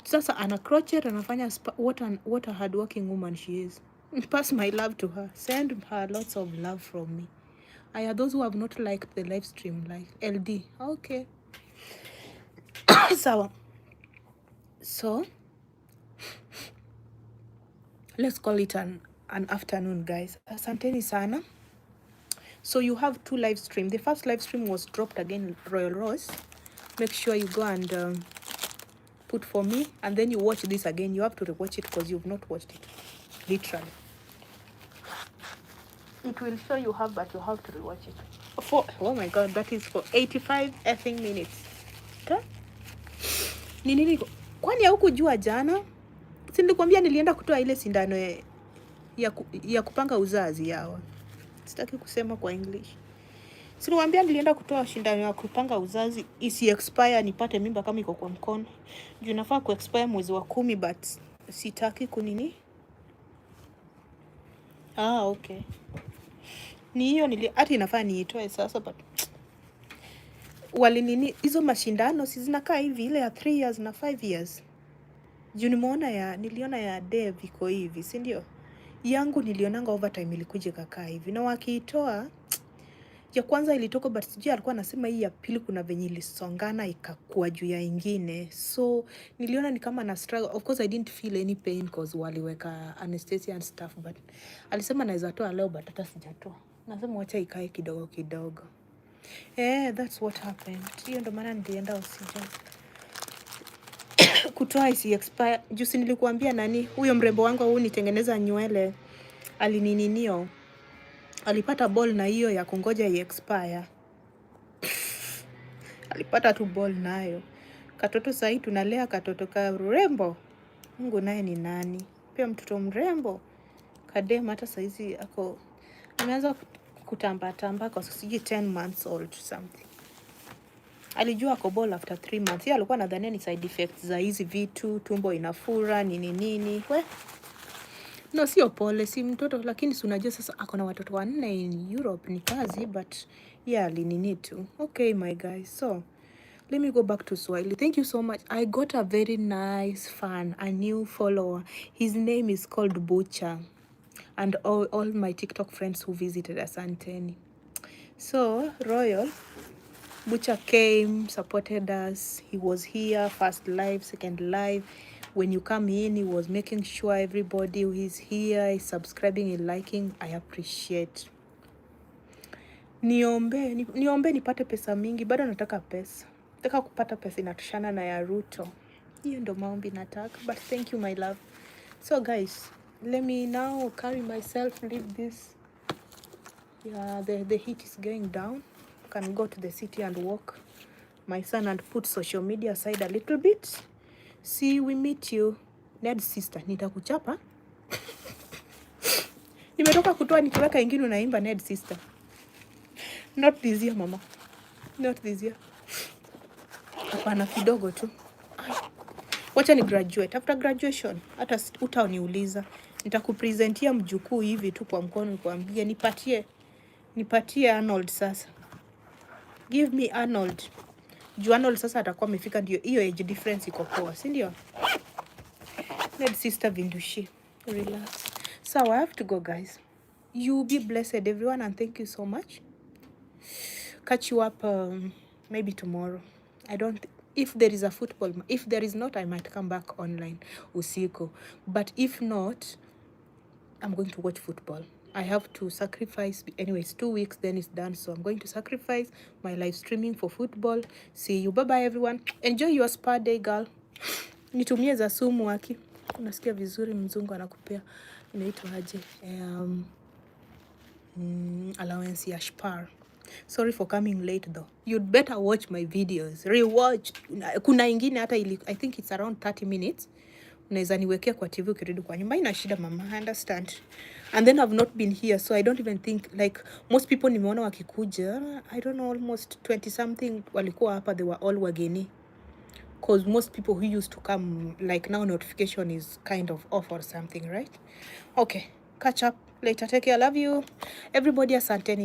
Sasa ana crochet, anafanya spa. What a hardworking woman she is. Pass my love to her. Send her lots of love from me. I are those who have not liked the live stream, like LD. Okay. So let's call it an afternoon, guys. Asanteni sana. So you have 2 live streams. The first live stream was dropped again, Royal Rose. Make sure you go and put for me, and then you watch this again. You have to rewatch it because you've not watched it. Literally. It will show you have, but you have to rewatch it. Oh my God, that is for 85 effing minutes. Okay? Ni nini? Kwani haukujua jana? Si nilikwambia nilienda kutoa ile sindano ya kupanga uzazi yawa. Sitaki kusema kwa English. Si nilikwambia nilienda kutoa sindano ya kupanga uzazi isi expire nipate mimba kama iko kwa mkono. Juu nafaa ku expire mwezi wa 10 but sitaki kunini. Okay. Ni hiyo hata inafaa niitoe sasa but walinini hizo mashindano si zinakaa hivi, ile ya 3 years na 5 years. Juu niliona ya Dave iko hivi, si ndio? Yangu nilionanga overtime ilikuja kakaa hivi, na wakiitoa ya kwanza ilitoka, but sijui alikuwa anasema hii ya pili kuna venye ilisongana ikakuwa juu ya ingine, so niliona ni kama na struggle. Of course I didn't feel any pain cause waliweka anesthesia and stuff, but alisema naweza toa leo, but hata sijatoa. Nasema wacha ikae kidogo kidogo. That's what happened. Hiyo ndo maana nilienda usija kutoa isi expire. Juzi nilikuambia nani huyo mrembo wangu au nitengeneza nywele alinininio, alipata ball na hiyo ya kungoja i expire. Alipata tu ball nayo. Katoto sahi tunalea katoto ka rembo. Mungu naye ni nani? Pia mtoto mrembo. Kadem hata saizi ako ameanza kutamba kwa sijui 10 months old something. Alijua ako ball after 3 months. Yeye alikuwa anadhania ni side effects za hizi vitu, tumbo inafura, nini. No, sio pole, si mtoto, lakini si unajua sasa ako na watoto 4 in Europe, ni kazi, but yeah, alinini tu. Okay my guys, so let me go back to Swahili. Thank you so much. I got a very nice fan, a new follower. His name is called Butcher. And all my TikTok friends who visited asanteni. So, Royal, Butcher came, supported us. He was here, first live, second live. When you come in, he was making sure everybody who is here is subscribing and liking. I appreciate. Niombe nipate pesa mingi, bado nataka pesa. Nataka kupata pesa inatoshana na ya Ruto. Hiyo ndo maombi nataka, but thank you my love. So guys, let me now carry myself, leave this. Yeah, the heat is going down. Can go to the city and walk my son and put social media aside a little bit. See, we meet you. Ned sister, nitakuchapa. Nimetoka kutoa nikiweka ingine unaimba Ned sister. Not this year mama. Not this year. Hapana, kidogo tu. Wacha ni graduate. After graduation, hata utaniuliza. Nitakupresentia mjukuu hivi tu kwa mkono kuambia nipatie Arnold sasa. Give me Arnold. Juu Arnold sasa atakuwa amefika, ndio hiyo age difference iko poa, si ndio? Ned sister Vindushi. Relax. So I have to go guys. You be blessed everyone and thank you so much. Catch you up maybe tomorrow. If there is a football, if there is not, I might come back online usiku. But if not, I'm going to watch football. I have to sacrifice, anyways, 2 weeks, then it's done. So I'm going to sacrifice my live streaming for football. See you. Bye-bye, everyone. Enjoy your spa day, girl. Nitumie za sumu waki. Unasikia vizuri, mzungu anakupea. Inaitwa aje? Allowance ya Spar. Sorry for coming late though. You'd better watch my videos. Rewatch. Kuna ingine hata I think it's around 30 minutes. Unaweza niwekea kwa TV ukirudi kwa nyumba. Ina shida mama, I understand. And then I've not been here, so I don't even think, like, most people nimeona wakikuja, I don't know, almost 20 something walikuwa hapa, they were all wageni. Because most people who used to come, like now notification is kind of off or something, right? Okay, catch up later. Take care, love you. Everybody asanteni.